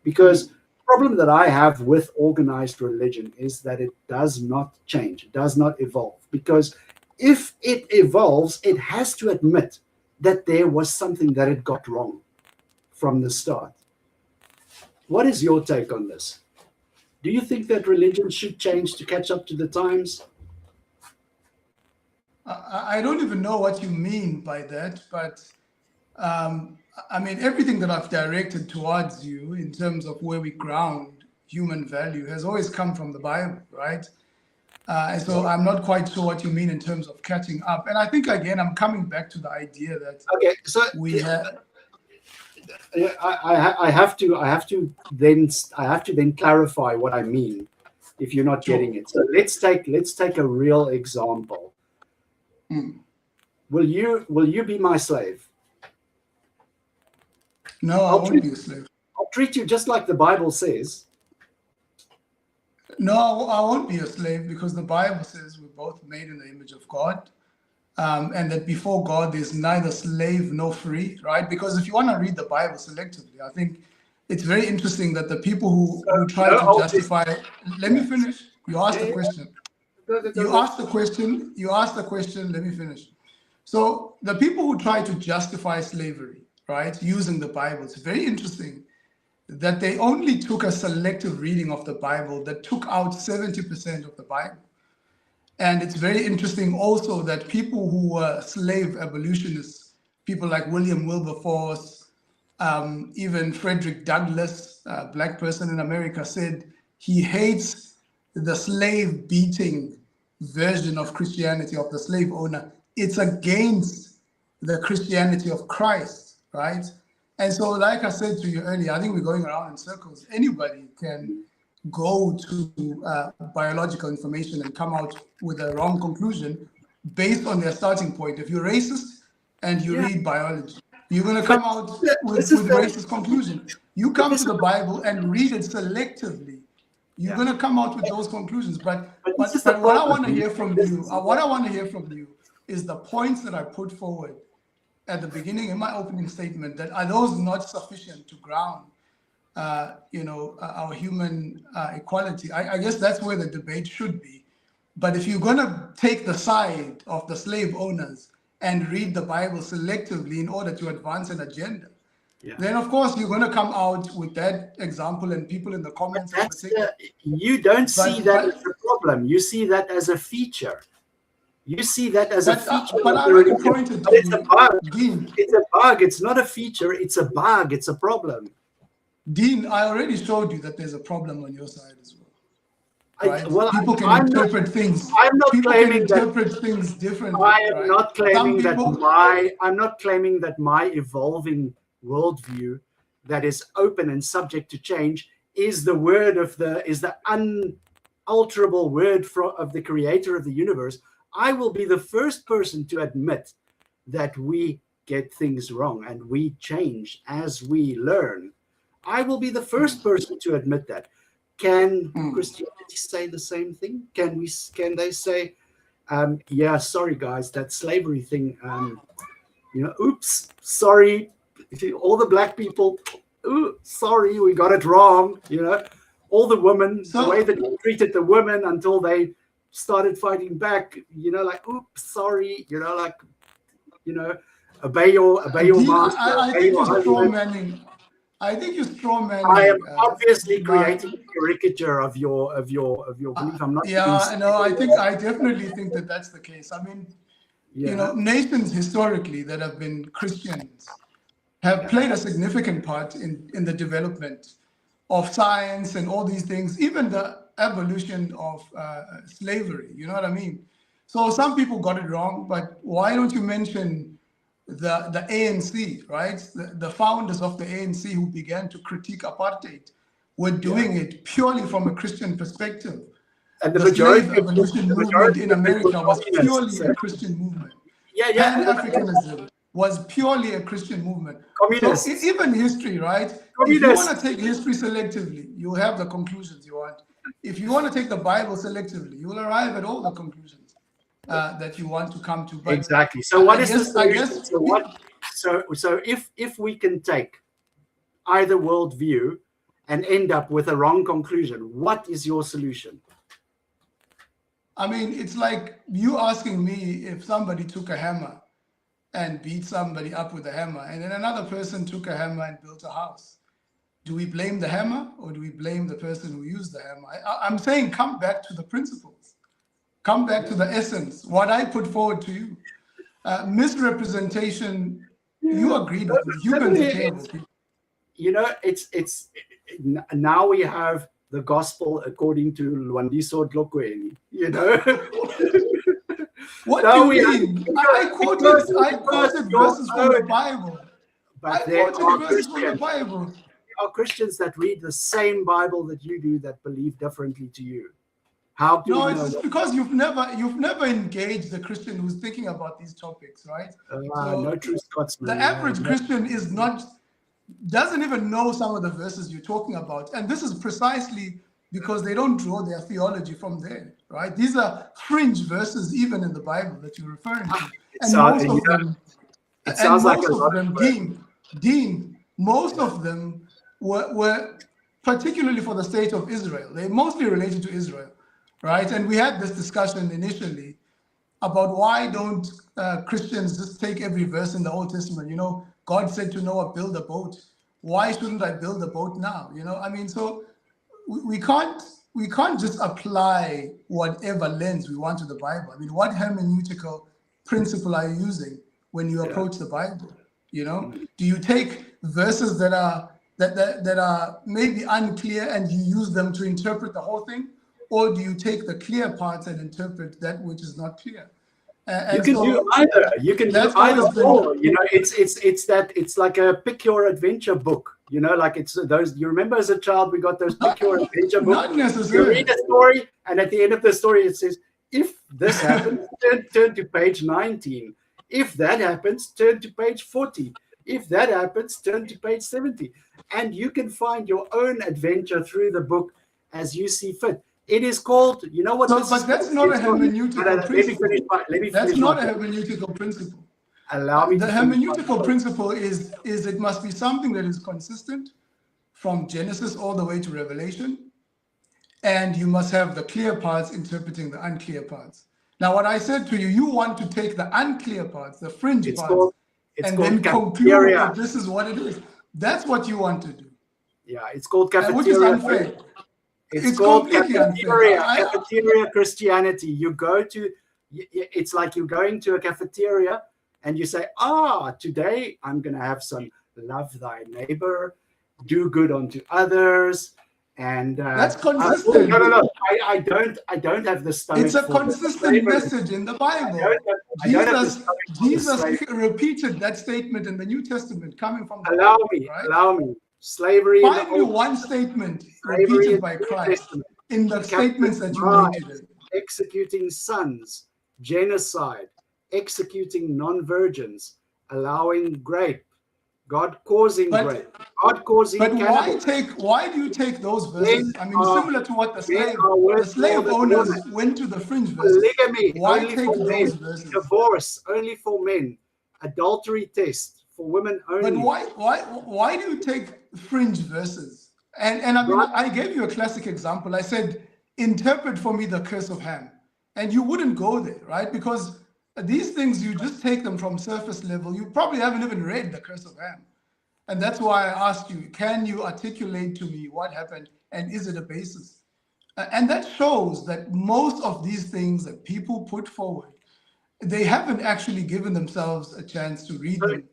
because the problem that I have with organized religion is that it does not change. It does not evolve, because if it evolves, it has to admit that there was something that it got wrong from the start. What is your take on this? Do you think that religion should change to catch up to the times? I don't even know what you mean by that, but I mean, everything that I've directed towards you in terms of where we ground human value has always come from the Bible, right? And so I'm not quite sure what you mean in terms of catching up. And I think, again, I'm coming back to the idea that we have. I have to then clarify what I mean if you're not getting it. So let's take a real example. Will you be my slave? No, I won't be a slave. I'll treat you just like the Bible says. No, I won't be a slave, because the Bible says we're both made in the image of God. And that before God, there's neither slave nor free, right? Because if you want to read the Bible selectively, I think it's very interesting that the people who try to justify. Let me finish. You asked the question. You asked the question. Let me finish. So the people who try to justify slavery, right, using the Bible, it's very interesting that they only took a selective reading of the Bible that took out 70% of the Bible. And it's very interesting also that people who were slave evolutionists, people like William Wilberforce, even Frederick Douglass, a black person in America, said he hates the slave beating version of Christianity, of the slave owner. It's against the Christianity of Christ, right? And so, like I said to you earlier, I think we're going around in circles. Anybody can go to biological information and come out with a wrong conclusion based on their starting point. If you're racist and you read biology, you're going to come out with racist conclusion. You come to the Bible and read it selectively, you're going to come out with those conclusions. But what I want to hear from you, is the points that I put forward at the beginning in my opening statement, that are those not sufficient to ground our human equality? I guess that's where the debate should be. But if you're going to take the side of the slave owners and read the Bible selectively in order to advance an agenda, then of course you're going to come out with that example, and people in the comments. You don't see that as a problem. You see that as a feature. You see that as a feature. But I already pointed to it's a bug. Dean. It's a bug. It's not a feature. It's a bug. It's a problem. Dean, I already showed you that there's a problem on your side as well. Right? People can interpret things. I'm not claiming interpret things differently. I am not claiming that I'm not claiming that my evolving worldview that is open and subject to change is the word of the unalterable word of the creator of the universe. I will be the first person to admit that we get things wrong and we change as we learn. I will be the first person to admit that. Can Christianity say the same thing? Can they say, yeah, sorry guys, that slavery thing, oops, sorry, all the black people, sorry, we got it wrong, all the women, the way that we treated the women until they started fighting back, like, oops, sorry, obey your master. I think you're straw-manning. I think you're straw-manning. I am obviously creating a caricature of your belief. I'm not. Yeah, no, I definitely think that that's the case. I mean, nations historically that have been Christians have played a significant part in the development of science and all these things, even the evolution of slavery. You know what I mean? So some people got it wrong, but why don't you mention the ANC, right? The founders of the ANC who began to critique apartheid were doing it purely from a Christian perspective. And the majority slave evolution movement in America was purely a Christian movement. Pan-Africanism was purely a Christian movement. Communists. So even history, right? If you want to take history selectively, you'll have the conclusions you want. If you want to take the Bible selectively, you will arrive at all the conclusions that you want to come to. But exactly. So what is the solution? So if we can take either worldview and end up with a wrong conclusion, what is your solution? I mean, it's like you asking me if somebody took a hammer and beat somebody up with a hammer, and then another person took a hammer and built a house. Do we blame the hammer or do we blame the person who used the hammer? I'm saying come back to the principles. Come back to the essence, what I put forward to you. Misrepresentation, you agreed with me. Humans are terrible people. You know, it's now we have the gospel according to Lwandiso Dlokweni, you know. What do you mean? I quoted verses from the Bible. But there are Christians. There are Christians that read the same Bible that you do that believe differently to you. How do no, you know it's because you've never engaged the Christian who's thinking about these topics, right? So no true Scotsman. The average Christian doesn't even know some of the verses you're talking about, and this is precisely because they don't draw their theology from there, right? These are fringe verses, even in the Bible that you're referring to, and most of them, Dean, most of them were particularly for the state of Israel. They're mostly related to Israel, right? And we had this discussion initially about why don't Christians just take every verse in the Old Testament? You know, God said to Noah, build a boat. Why shouldn't I build a boat now? You know, I mean, so we can't just apply whatever lens we want to the Bible. I mean, what hermeneutical principle are you using when you approach the Bible? You know, do you take verses that are maybe unclear and you use them to interpret the whole thing, or do you take the clear parts and interpret that which is not clear? You can do either. You can do either or. You know, it's like a pick your adventure book. You know, like it's those. You remember as a child we got those pick your adventure books. Not necessarily. You read a story, and at the end of the story it says, if this happens, turn to page 19. If that happens, turn to page 40. If that happens, turn to page 70. And you can find your own adventure through the book as you see fit. It is called, you know what? No, but that's not a hermeneutical principle. That's not a hermeneutical principle. Allow me. The hermeneutical principle is it must be something that is consistent from Genesis all the way to Revelation, and you must have the clear parts interpreting the unclear parts. Now, what I said to you, you want to take the unclear parts, the fringe parts, and then conclude that this is what it is. That's what you want to do. Yeah, it's called cafeteria. Which is unfair. It's called cafeteria Christianity. You go to, it's like you're going to a cafeteria and you say, today I'm going to have some love thy neighbor, do good unto others. And that's consistent. No. I don't have the stomach. It's a consistent message in the Bible. Jesus repeated that statement in the New Testament coming from the Bible. Right? Allow me. Slavery. Find me one statement repeated by Christ in the statements that you made today. Executing sons, genocide, executing non-virgins, allowing rape, God causing rape, God causing. But why do you take those verses? I mean, similar to what the slave owners went to the fringe verses. Polygamy, why take those verses? Divorce only for men, adultery test for women only. But why do you take fringe verses? And I mean, I gave you a classic example. I said, interpret for me the curse of Ham. And you wouldn't go there, right? Because these things, you just take them from surface level. You probably haven't even read the curse of Ham. And that's why I asked you, can you articulate to me what happened and is it a basis? And that shows that most of these things that people put forward, they haven't actually given themselves a chance to read them.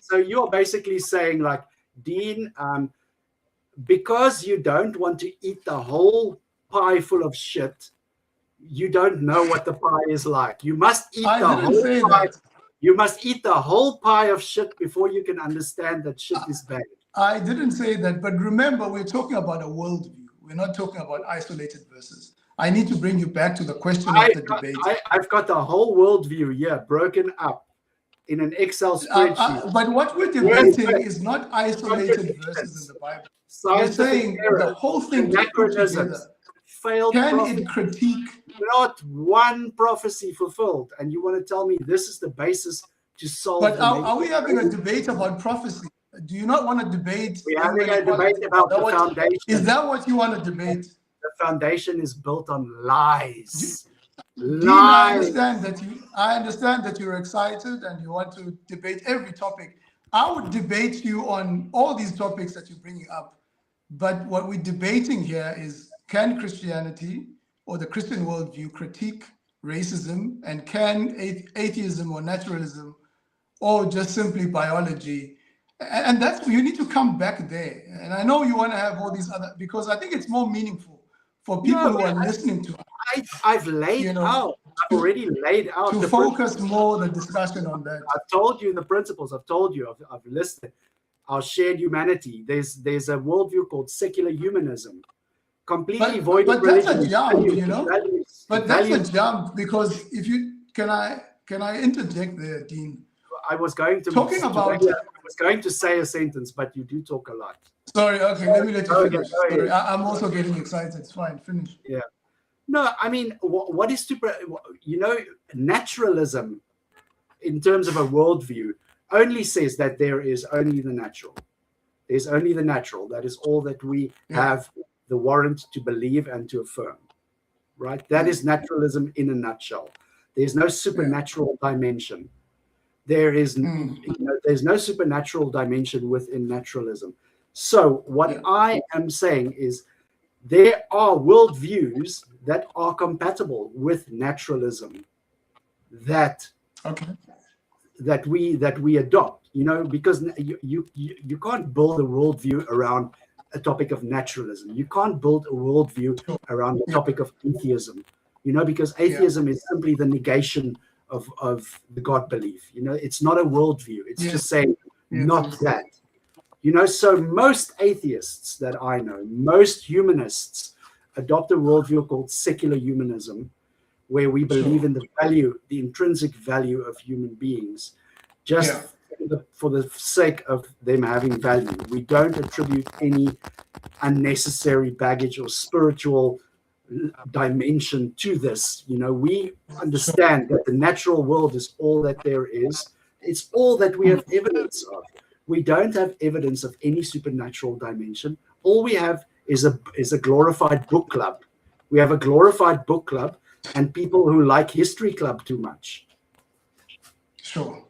So you are basically saying, like, Dean, because you don't want to eat the whole pie full of shit, you don't know what the pie is like. You must eat the whole pie. You must eat the whole pie of shit before you can understand that shit is bad. I didn't say that, but remember, we're talking about a worldview. We're not talking about isolated verses. I need to bring you back to the question of the debate. I've got the whole worldview here broken up in an Excel spreadsheet. But what we're debating is not isolated verses in the Bible. We're saying the whole thing to put together. Failed Can prophecy, it critique? not one prophecy fulfilled, and you want to tell me this is the basis to solve? But are we having a debate about prophecy? Do you not want to debate? We're having a debate about the foundation. Is that what you want to debate? The foundation is built on lies. I understand that you're excited and you want to debate every topic. I would debate you on all these topics that you're bringing up. But what we're debating here is, can Christianity or the Christian worldview critique racism, and can atheism or naturalism or just simply biology? And that's, you need to come back there. And I know you want to have all these other, because I think it's more meaningful for people who are listening to us. I've laid out, I've already laid out. To focus more the discussion on that. I've told you the principles, I've told you, I've listed our shared humanity. There's a worldview called secular humanism. Completely void of religion. But that's a jump, you know? But that's a jump, because if you, can I interject there, Dean? I was going to say a sentence, but you do talk a lot. Sorry, okay, let me let you finish. Sorry, I'm also getting excited. It's fine, finish. Yeah. No, I mean, what is naturalism, in terms of a worldview, only says that there is only the natural. There's only the natural. That is all that we have the warrant to believe and to affirm, right? That is naturalism in a nutshell. There's no supernatural dimension. There is, there's no supernatural dimension within naturalism. So what I am saying is, there are worldviews that are compatible with naturalism, that we adopt. You know, because you can't build a worldview around a topic of naturalism. You can't build a worldview around the topic of atheism. You know, because atheism is simply the negation of the God belief. You know, it's not a worldview. It's just saying not that. You know, so most atheists that I know, most humanists, adopt a worldview called secular humanism, where we believe in the value, the intrinsic value of human beings, just for the sake of them having value. We don't attribute any unnecessary baggage or spiritual dimension to this. You know, we understand that the natural world is all that there is. It's all that we have evidence of. We don't have evidence of any supernatural dimension. All we have is a glorified book club. We have a glorified book club and people who like history club too much. Sure.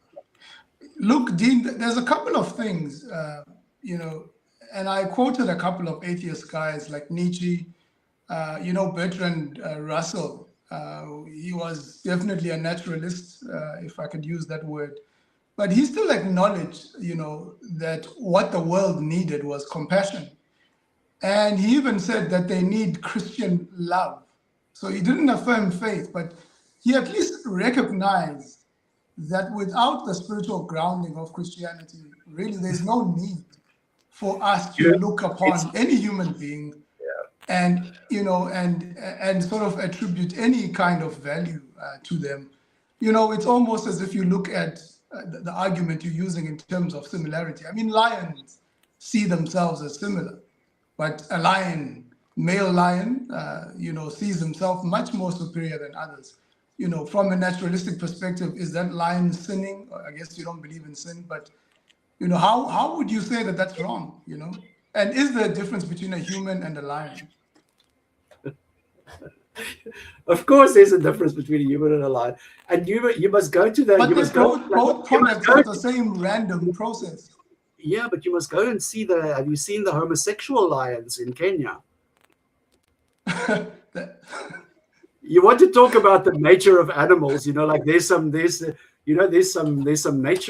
Look, Dean, there's a couple of things, you know, and I quoted a couple of atheist guys like Nietzsche, you know, Bertrand Russell. He was definitely a naturalist, if I could use that word. But he still acknowledged, you know, that what the world needed was compassion. And he even said that they need Christian love. So he didn't affirm faith, but he at least recognized that without the spiritual grounding of Christianity, really there's no need for us to look upon any human being and, you know, and sort of attribute any kind of value to them. You know, it's almost as if you look at the argument you're using in terms of similarity. I mean, lions see themselves as similar, but a lion, male lion, you know, sees himself much more superior than others. You know, from a naturalistic perspective, is that lion sinning? I guess you don't believe in sin, but, you know, how would you say that that's wrong, you know? And is there a difference between a human and a lion? Of course, there's a difference between a human and a lion, and you must go to the. But they both products of the same random process. Yeah, but you must go and see the. Have you seen the homosexual lions in Kenya? You want to talk about the nature of animals? You know, like there's some nature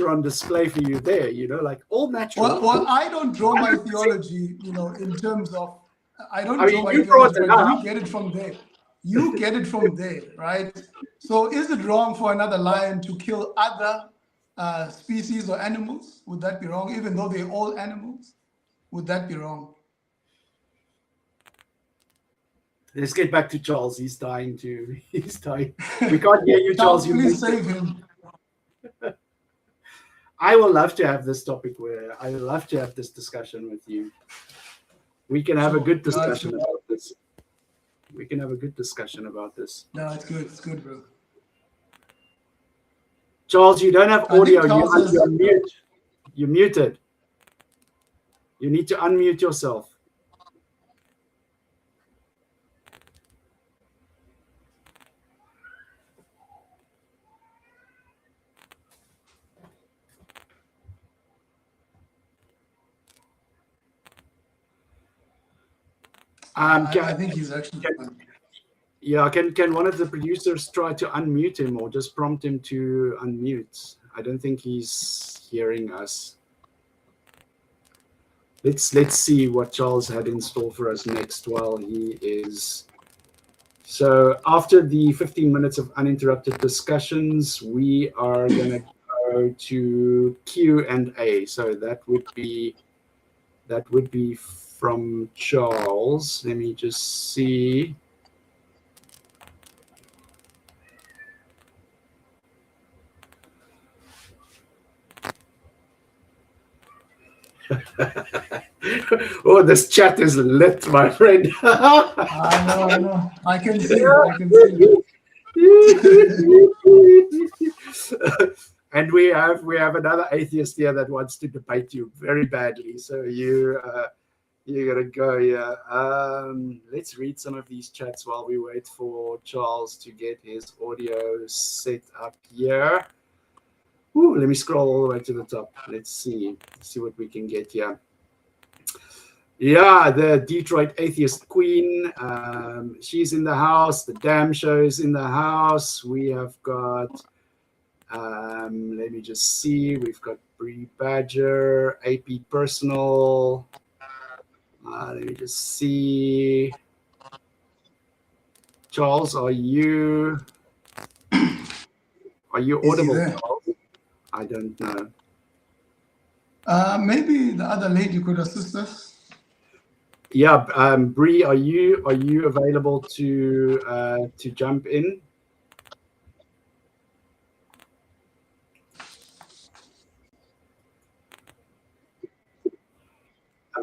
on display for you there. You know, like all natural. Well, I don't draw my theology, you know, in terms of. I don't draw my theology, but you get it from there. You get it from there, right? So is it wrong for another lion to kill other species or animals? Would that be wrong, even though they're all animals? Would that be wrong? Let's get back to Charles. He's dying. We can't hear you, Charles. Please save him. I will love to have this topic I would love to have this discussion with you. We can have a good discussion about this. We can have a good discussion about this. No, it's good. It's good, bro. Charles, you don't have audio. You're mute. You're muted. You need to unmute yourself. I think he's actually. Yeah, can one of the producers try to unmute him or just prompt him to unmute? I don't think he's hearing us. Let's see what Charles had in store for us next while he is. So after the 15 minutes of uninterrupted discussions, we are going to go to Q&A. So that would be from Charles. Let me just see. Oh, this chat is lit, my friend. I know. I can see it. And we have another atheist here that wants to debate you very badly. So you're gonna go here. Let's read some of these chats while we wait for Charles to get his audio set up here. Ooh, let me scroll all the way to the top. Let's see what we can get here. Yeah, the Detroit atheist queen. She's in the house. The Damn Show is in the house. We have got. Let me just see. We've got Bree Badger, AP Personal. Let me just see. Charles, are you audible? Charles? I don't know. Maybe the other lady could assist us. Yeah, Bree, are you available to jump in?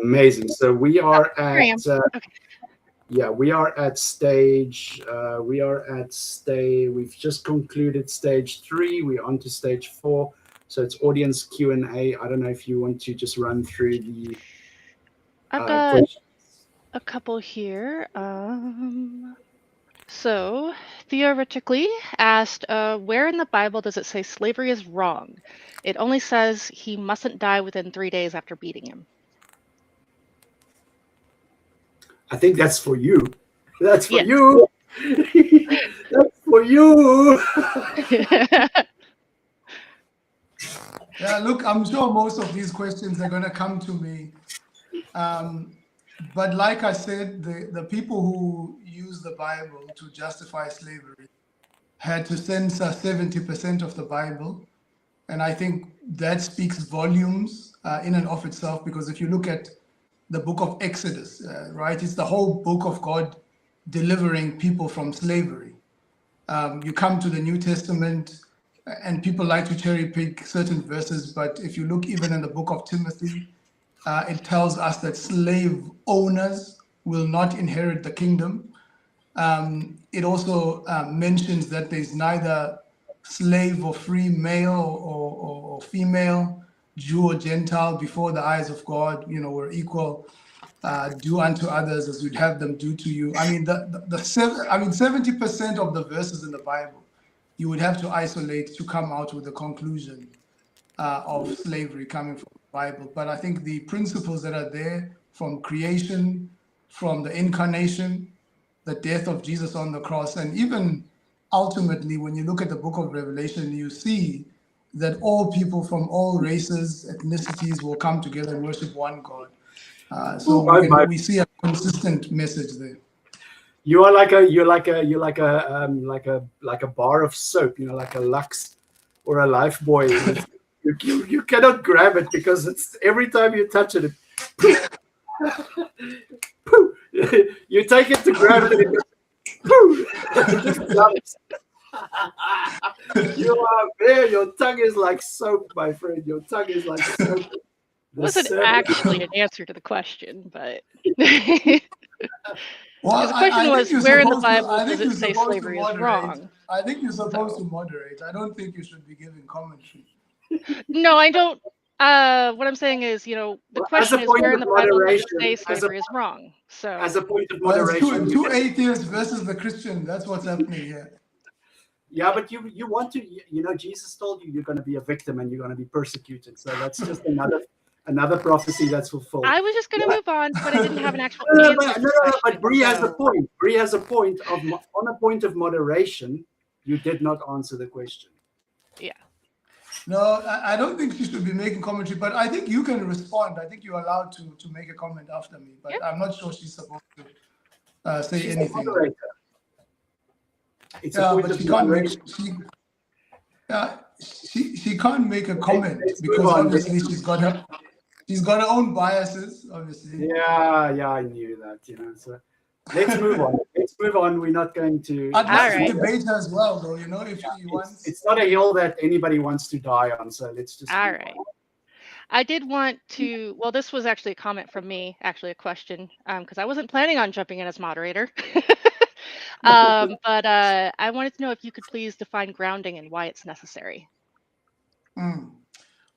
Amazing. So we are at yeah, we are at stage. We've just concluded stage 3. We're on to stage 4. So it's audience Q&A. I don't know if you want to just run through the. I've got questions. a couple here. So theoretically asked, where in the Bible does it say slavery is wrong? It only says he mustn't die within 3 days after beating him. I think that's for you. That's for Yes. you. That's for you. Yeah, look, I'm sure most of these questions are going to come to me. But like I said, the people who use the Bible to justify slavery had to censor 70% of the Bible. And I think that speaks volumes in and of itself, because if you look at the book of Exodus, right, it's the whole book of God delivering people from slavery. You come to the New Testament, and people like to cherry pick certain verses, but if you look even in the book of Timothy, it tells us that slave owners will not inherit the kingdom. It also mentions that there's neither slave or free, male or female, Jew or Gentile before the eyes of God. You know, we're equal. Do unto others as we'd have them do to you. I mean, 70% of the verses in the Bible, you would have to isolate to come out with the conclusion of slavery coming from the Bible. But I think the principles that are there from creation, from the incarnation, the death of Jesus on the cross, and even ultimately, when you look at the book of Revelation, you see that all people from all races, ethnicities will come together and worship one God. So we see a consistent message there. You are like a bar of soap, you know, like a Lux or a Lifebuoy. You cannot grab it because it's every time you touch it, You take it to ground and it just jumps. You are there. Your tongue is like soap, my friend. Your tongue is like soap. It wasn't actually an answer to the question, but Well, the question I was, think where in the you're supposed to- Bible I think does it you're say supposed to slavery is moderate. wrong? I think you're supposed So- to moderate. I don't think you should be giving commentary. No, I don't. What I'm saying is, the Well, as a question is, point where of in the Bible does it moderation, say as a- slavery is wrong? So As a point of Well, it's moderation, two atheists versus the Christian. That's what's happening here. yeah, but you want to, Jesus told you you're going to be a victim and you're going to be persecuted. So that's just another prophecy that's fulfilled. I was just going to move on, but I didn't have an actual No, answer. to the but question, Bree has a so- point. Bree has a point on a point of moderation. You did not answer the question. Yeah. No, I don't think she should be making commentary, but I think you can respond. I think you're allowed to make a comment after me, but Yep. I'm not sure she's supposed to say She's a anything. moderator. It's a Yeah, point but of she can't make moderation. she can't make a comment Let's move because on. obviously she's got her own biases, obviously. Yeah, I knew that. So let's move on. Let's move on. We're not going to. I'd like Alright. to debate her as well, though. If she wants. It's not a hill that anybody wants to die on. So let's just. All move right. on. I did want to, well, this was actually a comment from me, actually a question, because I wasn't planning on jumping in as moderator. But I wanted to know if you could please define grounding and why it's necessary.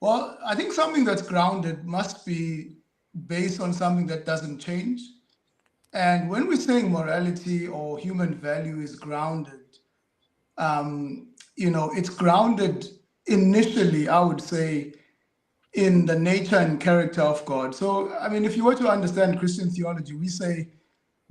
Well, I think something that's grounded must be based on something that doesn't change. And when we're saying morality or human value is grounded, it's grounded initially, I would say, in the nature and character of God. So, I mean, if you were to understand Christian theology, we say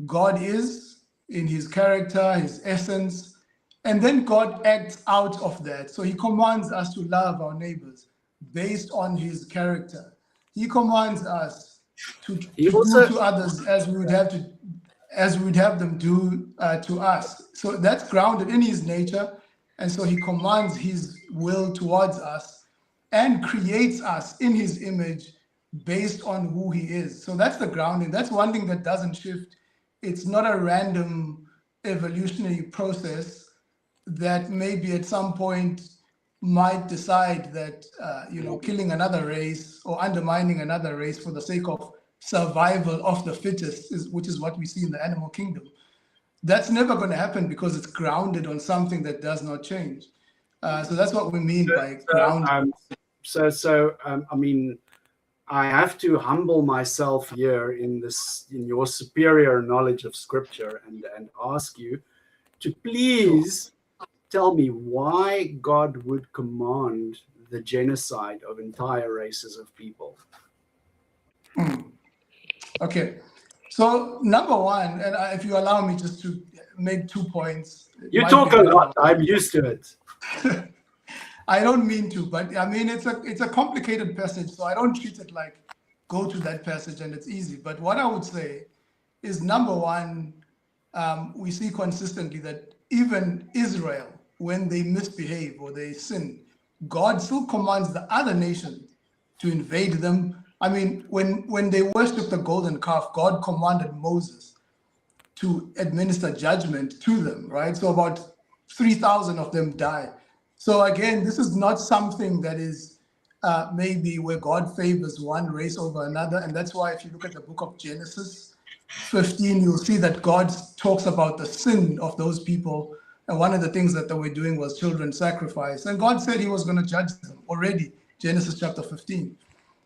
God is in his character, his essence, and then God acts out of that. So he commands us to love our neighbors based on his character. He commands us to do to others as we would have them do to us. So that's grounded in his nature. And so he commands his will towards us and creates us in his image based on who he is. So that's the grounding. That's one thing that doesn't shift. It's not a random evolutionary process that maybe at some point might decide that killing another race or undermining another race for the sake of survival of the fittest, which is what we see in the animal kingdom. That's never going to happen because it's grounded on something that does not change. So that's what we mean by grounding. I mean, I have to humble myself here in your superior knowledge of Scripture and ask you to please tell me why God would command the genocide of entire races of people. Okay, so number one, and if you allow me just to make 2 points. You talk a lot. I'm used to it. I don't mean to, but I mean, it's a complicated passage, so I don't treat it like go to that passage and it's easy. But what I would say is, number one, we see consistently that even Israel, when they misbehave or they sin, God still commands the other nations to invade them. I mean, when they worship the golden calf, God commanded Moses to administer judgment to them, right? So about 3,000 of them die. So again, this is not something that is maybe where God favors one race over another. And that's why if you look at the book of Genesis 15, you'll see that God talks about the sin of those people. And one of the things that they were doing was children sacrifice. And God said he was going to judge them already, Genesis chapter 15.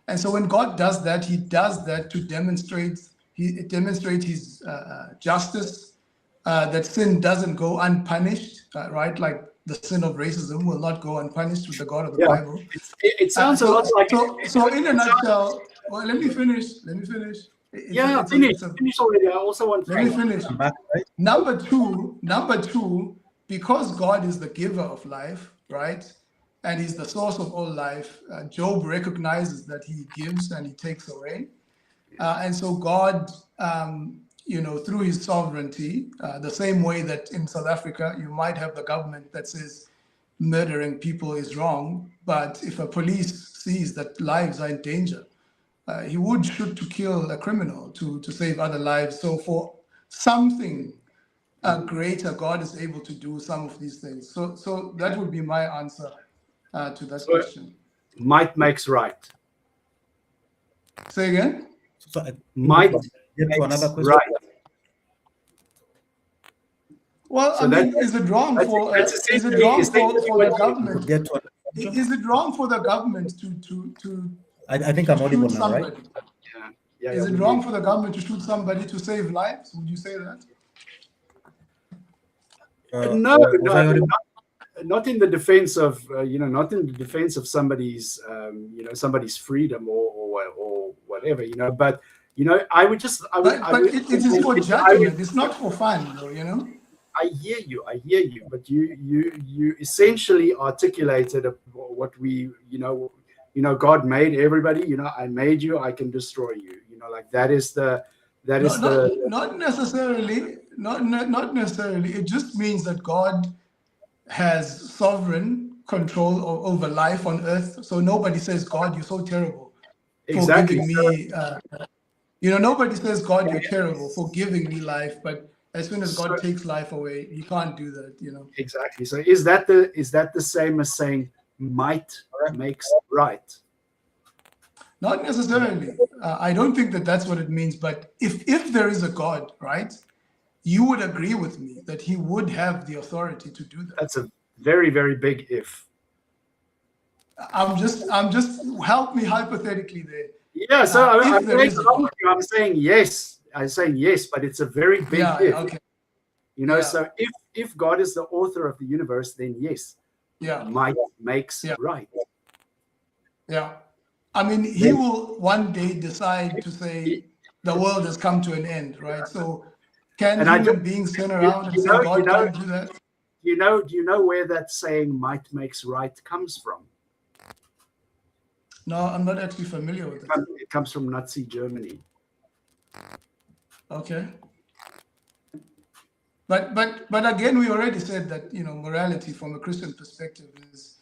And so when God does that, he does that to demonstrate his justice, that sin doesn't go unpunished, right? Like the sin of racism will not go unpunished with the God of the Bible. It sounds a lot like... So in a nutshell, well, let me finish. Finish already. I also want... Let me finish. Number two, because God is the giver of life, right? And he's the source of all life. Job recognizes that he gives and he takes away. And so God, through his sovereignty, the same way that in South Africa, you might have the government that says murdering people is wrong. But if a police sees that lives are in danger, he would shoot to kill a criminal to save other lives. So for something greater, God is able to do some of these things. So that would be my answer to that question. Might makes right. Say again? So I Might get to another makes question. right. Well, So I mean, that- is it wrong that's- for that's is it essentially- wrong essentially for what the you- government? Get to another question. Is it wrong for the government to I think I'm audible shoot now, right? somebody? Yeah, Is it we wrong do. for the government to shoot somebody to save lives? Would you say that? No, was I no, audible? not in the defense of not in the defense of somebody's somebody's freedom or whatever, but I would just But it is for judgment. It's not for fun, though. I hear you, but you essentially articulated what we God made everybody. I made you, I can destroy you. Like that is not necessarily. Not necessarily. It just means that God has sovereign control over life on earth. So nobody says, God, you're so terrible for exactly. giving me. Nobody says, God, you're terrible for giving me life. But as soon as God takes life away, He can't do that. Exactly. So is that the same as saying might makes right? Not necessarily. I don't think that that's what it means. But if there is a God, right, you would agree with me that He would have the authority to do that. That's a very, very big if. I'm just help me hypothetically there. Yeah. So I'm saying yes. I'm saying yes, but it's a very big if. Okay. So if God is the author of the universe, then yes. Yeah. Might makes right. Yeah. I mean, He will one day decide to say the world has come to an end, right? So can human beings turn around and say God can't do that? Do you know where that saying might makes right comes from? No, I'm not actually familiar with it. It comes from Nazi Germany. Okay. But again, we already said that morality from a Christian perspective is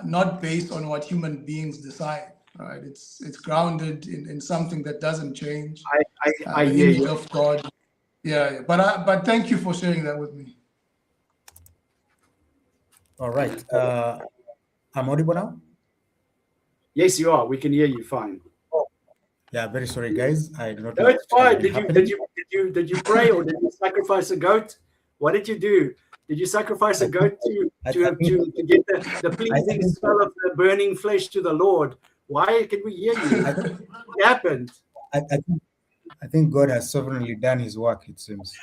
not based on what human beings decide, right? It's grounded in something that doesn't change. I the hear image you. of God. Yeah. But thank you for sharing that with me. All right. I'm audible now? Yes, you are. We can hear you fine. Yeah, very sorry, guys. I do not know No, it's fine. what's Did you pray or did you sacrifice a goat? What did you do? Did you sacrifice a goat to get the pleasing smell of the burning flesh to the Lord? Why can we hear you? What happened? I think God has sovereignly done His work, it seems.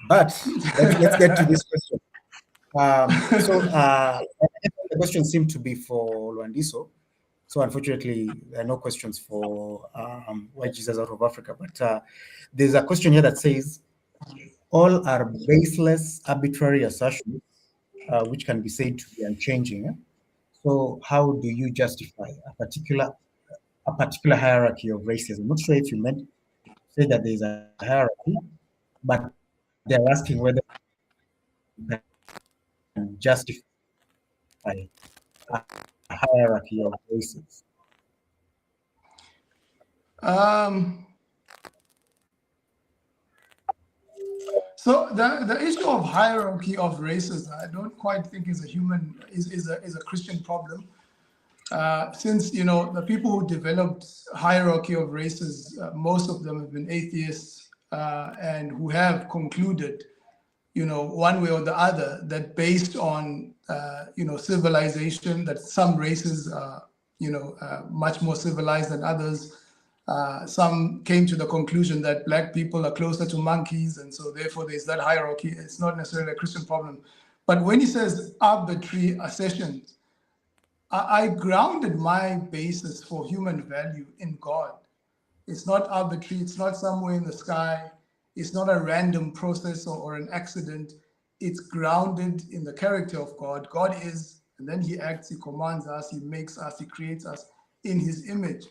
But let's get to this question. The question seemed to be for Lwandiso. So unfortunately, there are no questions for White Jesus out of Africa. But there's a question here that says, all are baseless, arbitrary assertions, which can be said to be unchanging. So how do you justify a particular hierarchy of racism? I'm not sure if you meant to say that there's a hierarchy, but they're asking whether you can justify a hierarchy of races. So the issue of hierarchy of races, I don't quite think is a Christian problem. Since the people who developed hierarchy of races, most of them have been atheists and who have concluded, one way or the other, that based on civilization, that some races are much more civilized than others. Some came to the conclusion that Black people are closer to monkeys, and so therefore there's that hierarchy. It's not necessarily a Christian problem. But when he says arbitrary assertions, I grounded my basis for human value in God. It's not arbitrary. It's not somewhere in the sky. It's not a random process or an accident. It's grounded in the character of God. God is, and then He acts, He commands us, He makes us, He creates us in His image.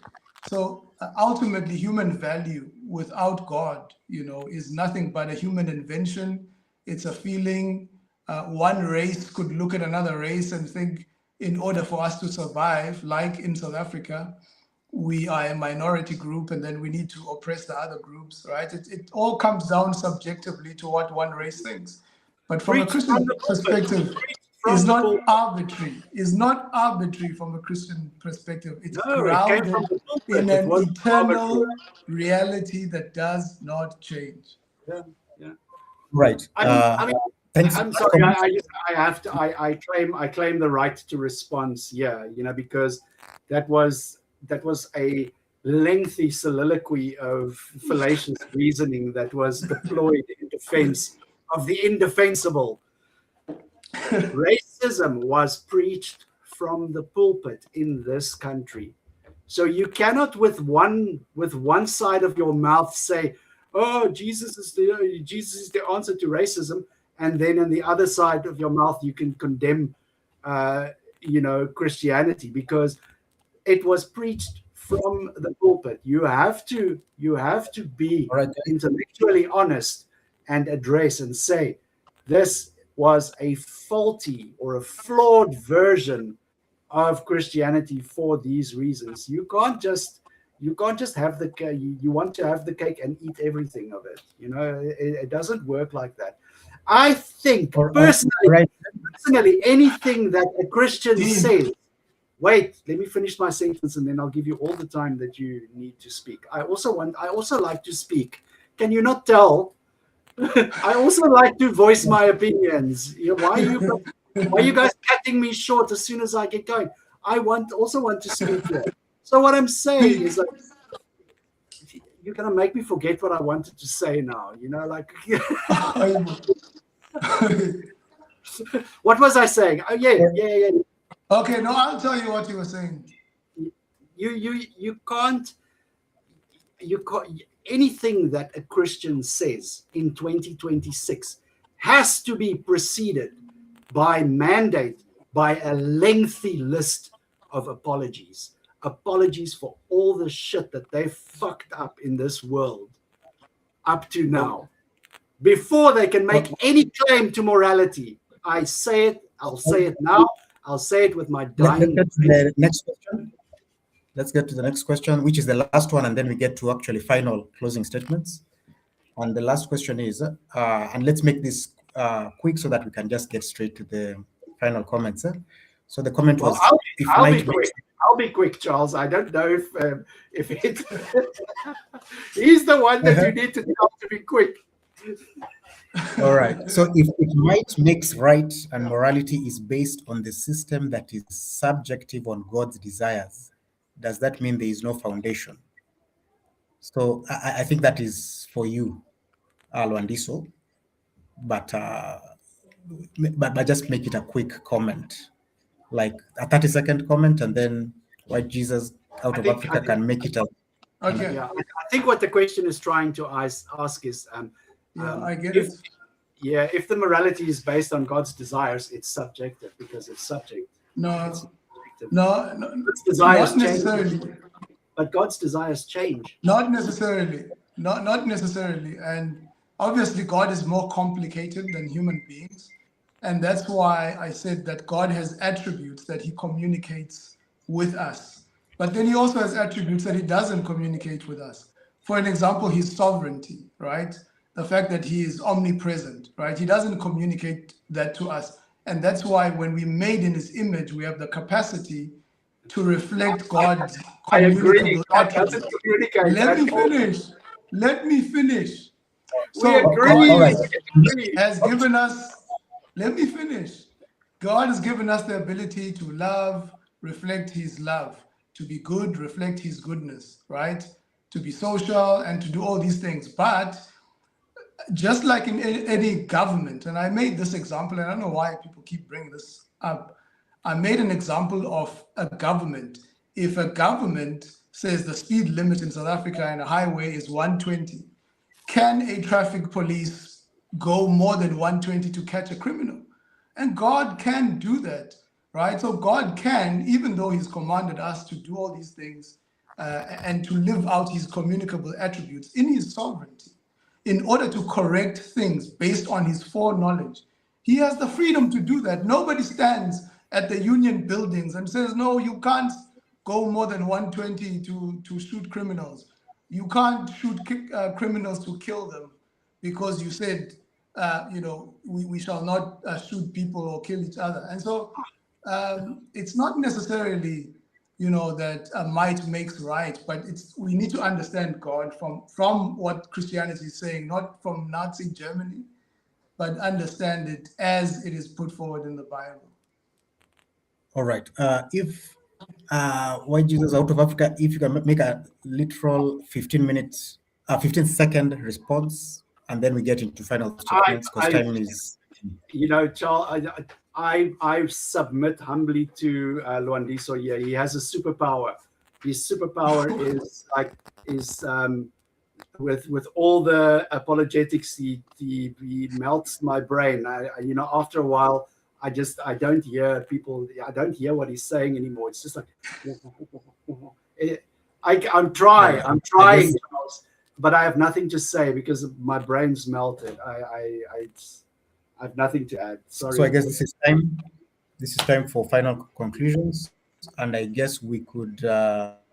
So ultimately, human value without God, is nothing but a human invention. It's a feeling. One race could look at another race and think, in order for us to survive, like in South Africa, we are a minority group and then we need to oppress the other groups, right? It all comes down subjectively to what one race thinks. But from a Christian perspective, it's not arbitrary. It's not arbitrary from a Christian perspective. It's grounded in an eternal reality that does not change. Yeah, yeah. Right. Thanks. I'm sorry. I claim the right to respond here. Because that was a lengthy soliloquy of fallacious reasoning that was deployed in defense of the indefensible. Racism was preached from the pulpit in this country. So you cannot with one side of your mouth say, oh, Jesus is the answer to racism, and then on the other side of your mouth you can condemn Christianity, because it was preached from the pulpit. You have to be intellectually honest and address and say, this was a faulty or a flawed version of Christianity for these reasons. You can't just have the cake. You want to have the cake and eat everything of it. It doesn't work like that. I think personally, anything that a Christian says. Wait, let me finish my sentence and then I'll give you all the time that you need to speak. I also like to speak. Can you not tell? I also like to voice my opinions. Why are you guys cutting me short as soon as I get going? I also want to speak here. So what I'm saying is, like, you're gonna make me forget what I wanted to say now. What was I saying? Oh yeah. Okay, no, I'll tell you what you were saying. You can't anything that a Christian says in 2026 has to be preceded by mandate by a lengthy list of apologies for all the shit that they fucked up in this world up to now, before they can make any claim to morality. I say it, I'll say it now, I'll say it with my dying. Let's get to the next question, which is the last one, and then we get to actually final closing statements. And the last question is, and let's make this quick so that we can just get straight to the final comments. So the comment was, I'll be quick, Charles. I don't know if it. He's the one that you need to tell to be quick. All right. So if might makes right and morality is based on the system that is subjective on God's desires, does that mean there is no foundation? So I think that is for you, Lwandiso, but just make it a quick comment, like a 30-second comment, and then why Jesus out of Africa can make it a. Okay. Yeah, I think what the question is trying to ask is, I get it. Yeah, if the morality is based on God's desires, it's subjective because it's subject. No, God's desires not necessarily. change, but God's desires change. Not necessarily. Not necessarily. And obviously, God is more complicated than human beings. And that's why I said that God has attributes that he communicates with us. But then he also has attributes that he doesn't communicate with us. For an example, his sovereignty, right? The fact that he is omnipresent, right? He doesn't communicate that to us. And that's why when we made in his image, we have the capacity to reflect God's communicable attributes. Let me finish. So God has given us, let me finish. God has given us the ability to love, reflect his love, to be good, reflect his goodness, right? To be social and to do all these things. But just like in any government, and I made this example, and I don't know why people keep bringing this up. I made an example of a government. If a government says the speed limit in South Africa and a highway is 120, can a traffic police go more than 120 to catch a criminal? And God can do that, right? So God can, even though he's commanded us to do all these things and to live out his communicable attributes in his sovereignty, in order to correct things based on his foreknowledge, he has the freedom to do that. Nobody stands at the union buildings and says, no, you can't go more than 120 to shoot criminals. You can't shoot criminals to kill them because you said, we shall not shoot people or kill each other. And so it's not necessarily, that might makes right, but we need to understand God from what Christianity is saying, not from Nazi Germany, but understand it as it is put forward in the Bible. All right. If Why Jesus Out of Africa, if you can make a literal 15-second response, and then we get into final statements because time is. Charles, I submit humbly to Lwandiso here. He has a superpower. His superpower is with all the apologetics. He melts my brain. After a while, I don't hear people. I don't hear what he's saying anymore. It's just like I'm trying, Charles, but I have nothing to say because my brain's melted. I have nothing to add. Sorry. So I guess this is time for final conclusions, and I guess we could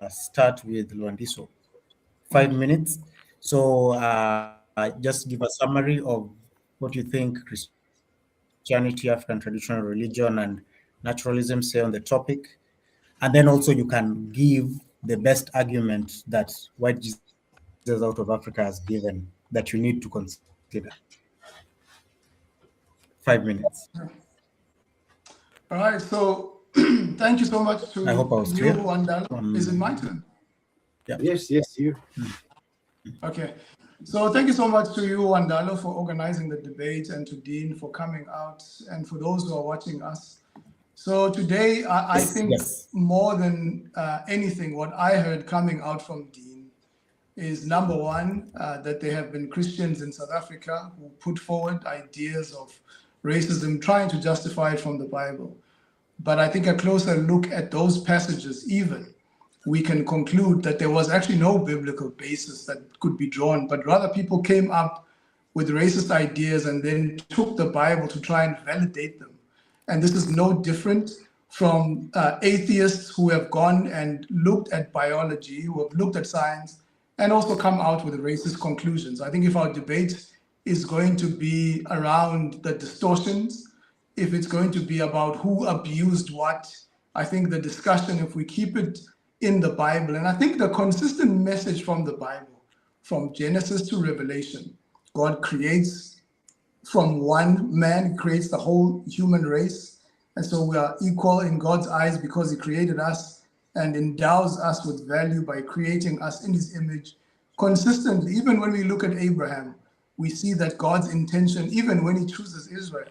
start with Lwandiso. 5 minutes. So just give a summary of what you think Christianity, African traditional religion, and naturalism say on the topic. And then also you can give the best argument that White Jesus Out of Africa has given that you need to consider. 5 minutes. All right, so thank you so much to I hope I was you, clear. Wandalo. Is it my turn? Yeah. Yes, you. Okay. So thank you so much to you, Wandalo, for organizing the debate, and to Dean for coming out, and for those who are watching us. So today, I think more than anything, what I heard coming out from Dean is, number one, that there have been Christians in South Africa who put forward ideas of racism, trying to justify it from the Bible. But I think a closer look at those passages, we can conclude that there was actually no biblical basis that could be drawn, but rather people came up with racist ideas and then took the Bible to try and validate them. And this is no different from atheists who have gone and looked at biology, who have looked at science, and also come out with racist conclusions. I think if our debate is going to be around the distortions, if it's going to be about who abused what, I think the discussion, if we keep it in the Bible, and I think the consistent message from the Bible, from Genesis to Revelation, God creates from one man, creates the whole human race. And so we are equal in God's eyes because he created us and endows us with value by creating us in his image consistently. Even when we look at Abraham, we see that God's intention, even when he chooses Israel,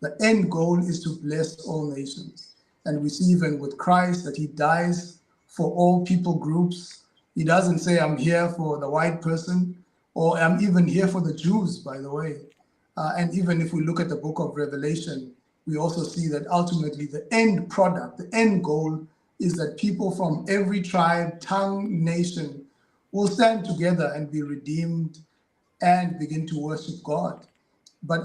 the end goal is to bless all nations. And we see even with Christ that he dies for all people groups. He doesn't say, I'm here for the white person, or I'm even here for the Jews, by the way. And even if we look at the book of Revelation, we also see that ultimately the end product, the end goal is that people from every tribe, tongue, nation will stand together and be redeemed and begin to worship God. But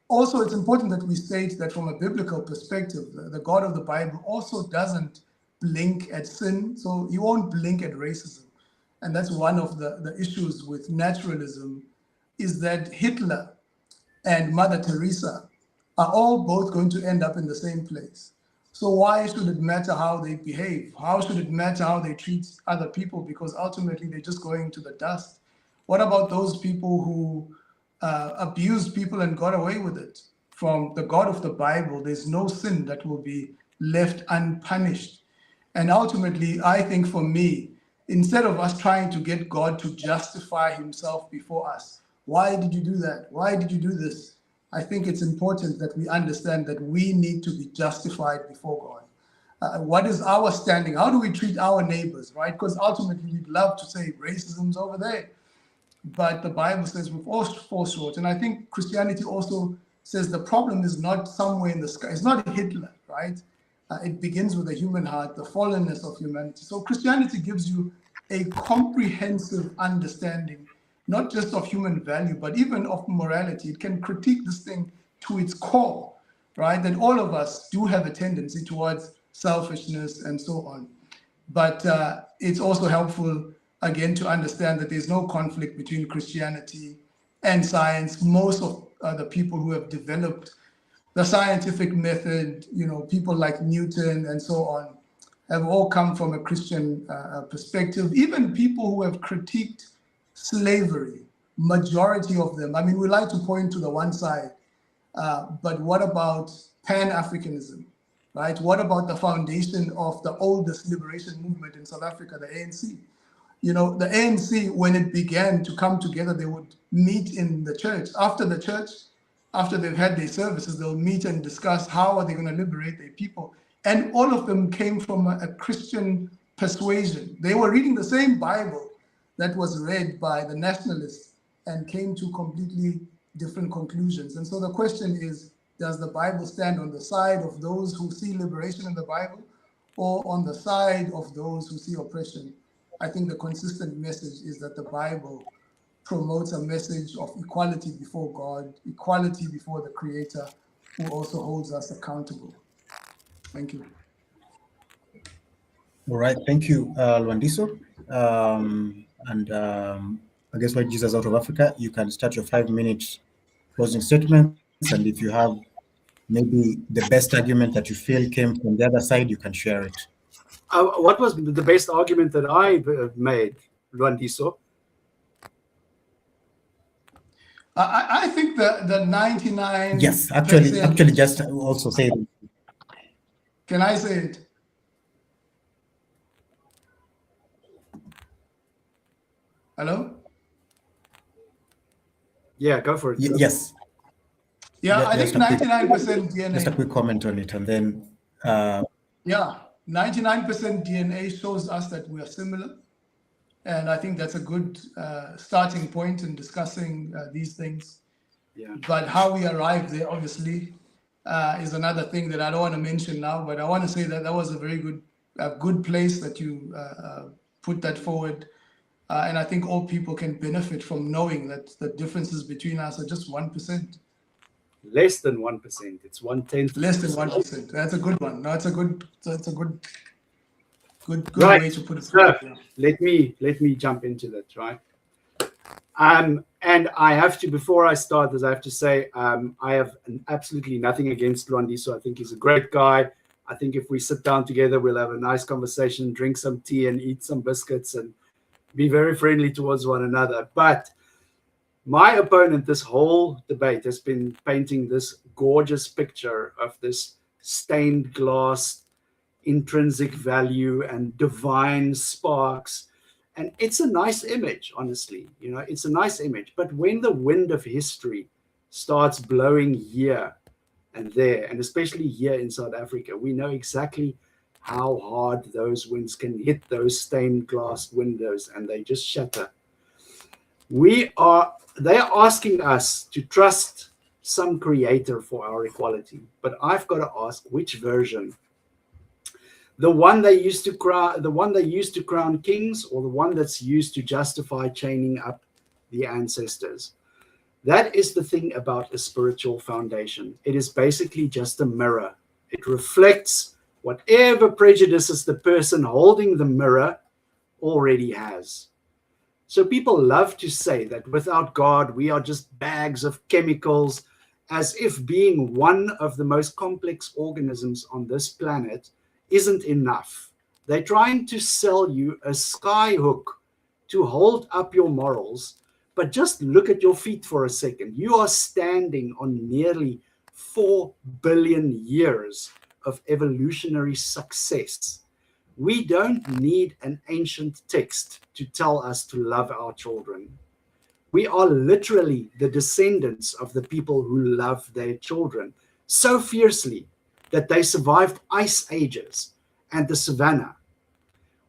also it's important that we state that from a biblical perspective, the God of the Bible also doesn't blink at sin, so he won't blink at racism. And that's one of the issues with naturalism, is that Hitler and Mother Teresa are all both going to end up in the same place. So why should it matter how they behave? How should it matter how they treat other people? Because ultimately they're just going to the dust. What about those people who abused people and got away with it? From the God of the Bible, there's no sin that will be left unpunished. And ultimately, I think for me, instead of us trying to get God to justify himself before us, why did you do that? Why did you do this? I think it's important that we understand that we need to be justified before God. What is our standing? How do we treat our neighbors, right? Because ultimately, we'd love to say racism's over there. But the Bible says we've all fall short. And I think Christianity also says the problem is not somewhere in the sky. It's not Hitler, right? It begins with the human heart, the fallenness of humanity. So Christianity gives you a comprehensive understanding, not just of human value, but even of morality. It can critique this thing to its core, right? That all of us do have a tendency towards selfishness and so on. But it's also helpful, again, to understand that there's no conflict between Christianity and science. Most of the people who have developed the scientific method, people like Newton and so on, have all come from a Christian perspective. Even people who have critiqued slavery, majority of them, I mean, we like to point to the one side, but what about Pan-Africanism, right? What about the foundation of the oldest liberation movement in South Africa, the ANC? The ANC, when it began to come together, they would meet in the church. After they've had their services, they'll meet and discuss how are they going to liberate their people. And all of them came from a Christian persuasion. They were reading the same Bible that was read by the nationalists and came to completely different conclusions. And so the question is, does the Bible stand on the side of those who see liberation in the Bible or on the side of those who see oppression? I think the consistent message is that the Bible promotes a message of equality before God, equality before the Creator, who also holds us accountable. Thank you. All right, thank you, Lwandiso. I guess while Jesus out of Africa, you can start your 5-minute closing statements, and if you have maybe the best argument that you feel came from the other side, you can share it. What was the best argument that I made, Lwandiso? I think the 99. Yes, actually, just also say it. Can I say it? Hello? Yeah, go for it. Yes. Yeah, I think 99% DNA. Just a quick comment on it, and then. Yeah, 99% DNA shows us that we are similar. And I think that's a good starting point in discussing these things. Yeah. But how we arrived there, obviously, is another thing that I don't want to mention now. But I want to say that that was a very good place that you put that forward. And I think all people can benefit from knowing that the differences between us are just 1%. Less than 1%. It's 1/10. Less than 1%. That's a good one. No, it's a good Right. way to put it. So, let me jump into that, right? And I have to, before I start this, I have to say I have absolutely nothing against Lwandiso. I think he's a great guy. I think if we sit down together, we'll have a nice conversation, drink some tea and eat some biscuits and be very friendly towards one another. But my opponent, this whole debate, has been painting this gorgeous picture of this stained glass, intrinsic value and divine sparks. And it's a nice image, honestly. It's a nice image. But when the wind of history starts blowing here and there, and especially here in South Africa, we know exactly how hard those winds can hit those stained glass windows, and they just shatter. They are asking us to trust some creator for our equality. But I've got to ask, which version? The one they used to crown kings, or the one that's used to justify chaining up the ancestors? That is the thing about a spiritual foundation. It is basically just a mirror. It reflects whatever prejudices the person holding the mirror already has. So people love to say that without God, we are just bags of chemicals, as if being one of the most complex organisms on this planet isn't enough. They're trying to sell you a sky hook to hold up your morals, but just look at your feet for a second. You are standing on nearly 4 billion years of evolutionary success. We don't need an ancient text to tell us to love our children. We are literally the descendants of the people who love their children so fiercely that they survived ice ages and the savannah.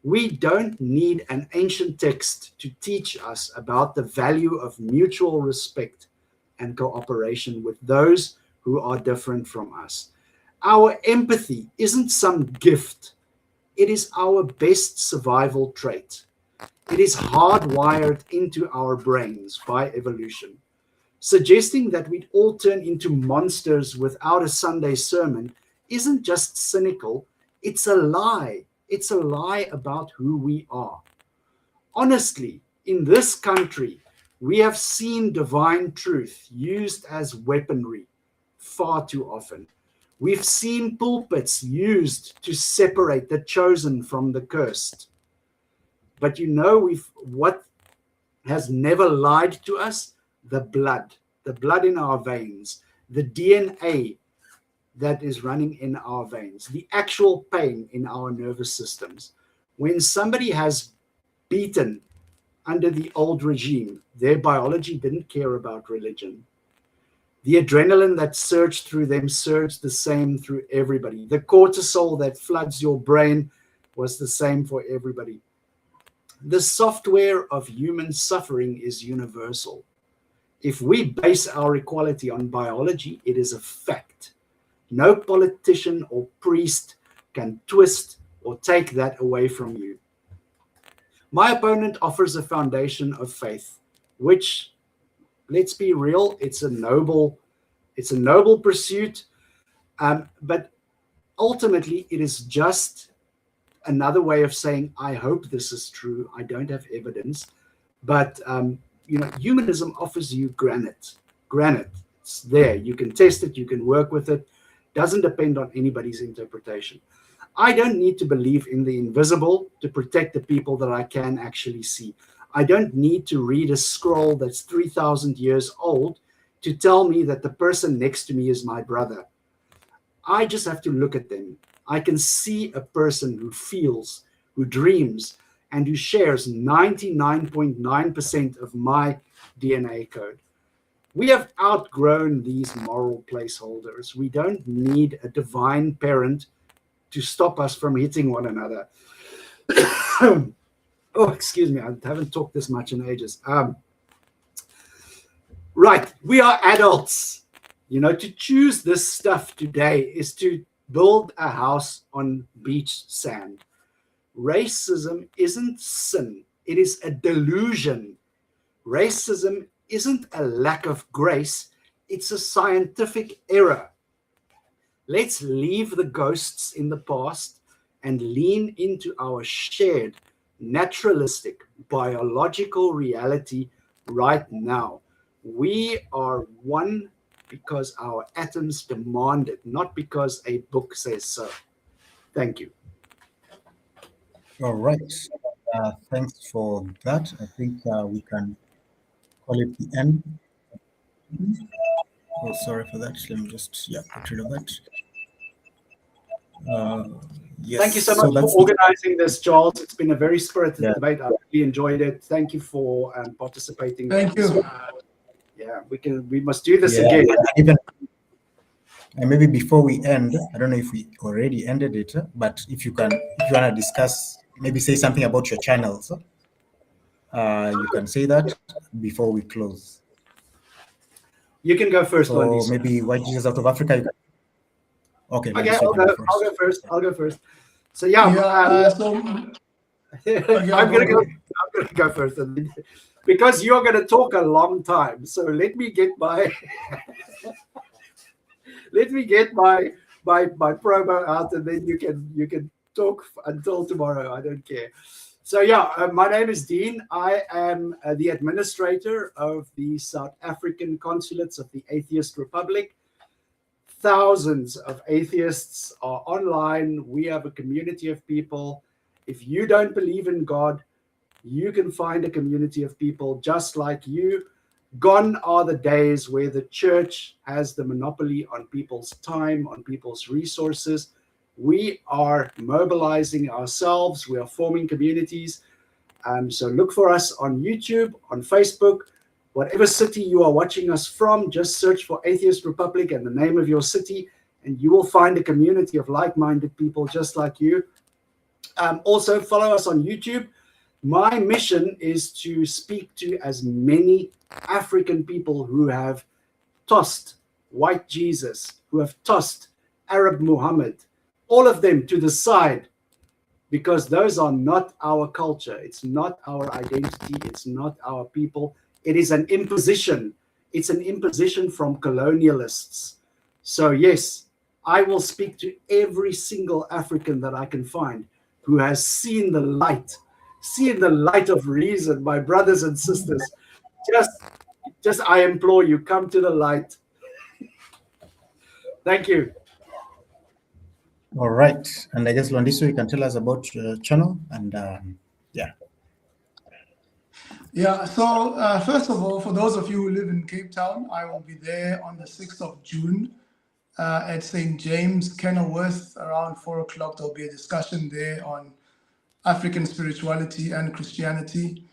We don't need an ancient text to teach us about the value of mutual respect and cooperation with those who are different from us. Our empathy isn't some gift. It is our best survival trait. It is hardwired into our brains by evolution. Suggesting that we'd all turn into monsters without a Sunday sermon isn't just cynical, it's a lie It's a lie about who we are. Honestly, in this country, we have seen divine truth used as weaponry far too often. We've seen pulpits used to separate the chosen from the cursed. But you know, what has never lied to us? The blood in our veins, the DNA that is running in our veins, the actual pain in our nervous systems. When somebody has beaten under the old regime, their biology didn't care about religion. The adrenaline that surged through them surged the same through everybody. The cortisol that floods your brain was the same for everybody. The software of human suffering is universal. If we base our equality on biology, it is a fact. No politician or priest can twist or take that away from you. My opponent offers a foundation of faith, which, let's be real, it's a noble pursuit, but ultimately it is just another way of saying, I hope this is true. I don't have evidence, but humanism offers you granite. It's there. You can test it. You can work with it. Doesn't depend on anybody's interpretation. I don't need to believe in the invisible to protect the people that I can actually see. I don't need to read a scroll that's 3,000 years old to tell me that the person next to me is my brother. I just have to look at them. I can see a person who feels, who dreams, and who shares 99.9% of my DNA code. We have outgrown these moral placeholders. We don't need a divine parent to stop us from hitting one another. Oh, excuse me, I haven't talked this much in ages. Right, we are adults. To choose this stuff today is to build a house on beach sand. Racism isn't sin, it is a delusion. Racism isn't a lack of grace, it's a scientific error. Let's leave the ghosts in the past and lean into our shared, naturalistic, biological reality right now. We are one because our atoms demand it, not because a book says so. Thank you. All right. Thanks for that. I think we can call it the end. Oh, sorry for that. Let me just get rid of that. Yes. Thank you so much for organizing this, Charles. It's been a very spirited debate. I really enjoyed it. Thank you for participating. Thank you. Yeah, we must do this again. And maybe before we end, I don't know if we already ended it, but if you want to discuss, maybe say something about your channels, you can say that before we close. You can go first, Or Lwandiso. maybe White Jesus Out of Africa. Okay, I'll go first. So yeah, I'm gonna go first, because you're gonna talk a long time. So let me get my promo out, and then you can talk until tomorrow. I don't care. So yeah, my name is Dean. I am the administrator of the South African consulates of the Atheist Republic. Thousands of atheists are online. We have a community of people. If you don't believe in God, you can find a community of people just like you. Gone are the days where the church has the monopoly on people's time, on people's resources. We are mobilizing ourselves. We are forming communities. So look for us on YouTube, on Facebook. Whatever city you are watching us from, just search for Atheist Republic and the name of your city, and you will find a community of like-minded people just like you. Also, follow us on YouTube. My mission is to speak to as many African people who have tossed white Jesus, who have tossed Arab Muhammad, all of them to the side, because those are not our culture. It's not our identity. It's not our people. It is an imposition. It's an imposition from colonialists. So yes, I will speak to every single African that I can find, who has seen the light of reason. My brothers and sisters, just I implore you, come to the light. Thank you. All right. And I guess, Lwandiso, you can tell us about your channel and yeah. Yeah, so first of all, for those of you who live in Cape Town, I will be there on the 6th of June at St. James, Kenilworth, around 4 o'clock. There'll be a discussion there on African spirituality and Christianity.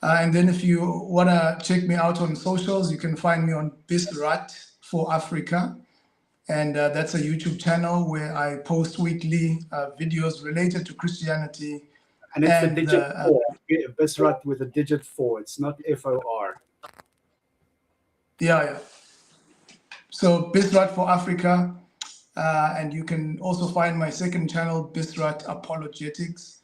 And then if you want to check me out on socials, you can find me on Bisrat for Africa. And that's a YouTube channel where I post weekly videos related to Christianity. And it's the digit 4, Bisrat with a digit 4. It's not FOR. Yeah. So Bisrat for Africa. And you can also find my second channel, Bisrat Apologetics.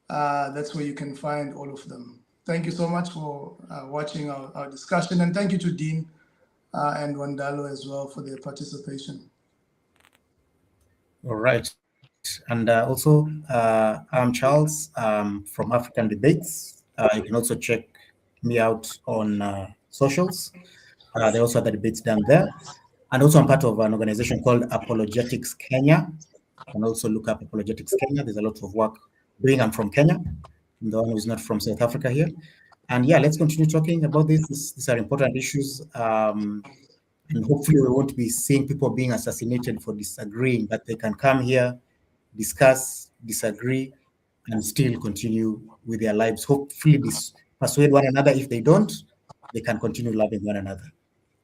That's where you can find all of them. Thank you so much for watching our discussion. And thank you to Dean and Wandalo as well for their participation. All right. And also, I'm Charles from African Debates. You can also check me out on socials. There are also other debates down there. And also I'm part of an organization called Apologetics Kenya. You can also look up Apologetics Kenya. There's a lot of work doing. I'm from Kenya. I'm the one who's not from South Africa here. And yeah, let's continue talking about this. These are important issues. And hopefully we won't be seeing people being assassinated for disagreeing, but they can come here, discuss, disagree, and still continue with their lives. Hopefully persuade one another. If they don't, they can continue loving one another.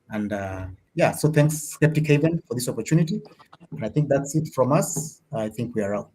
And yeah, so thanks, Skeptic Haven, for this opportunity. And I think that's it from us. I think we are out.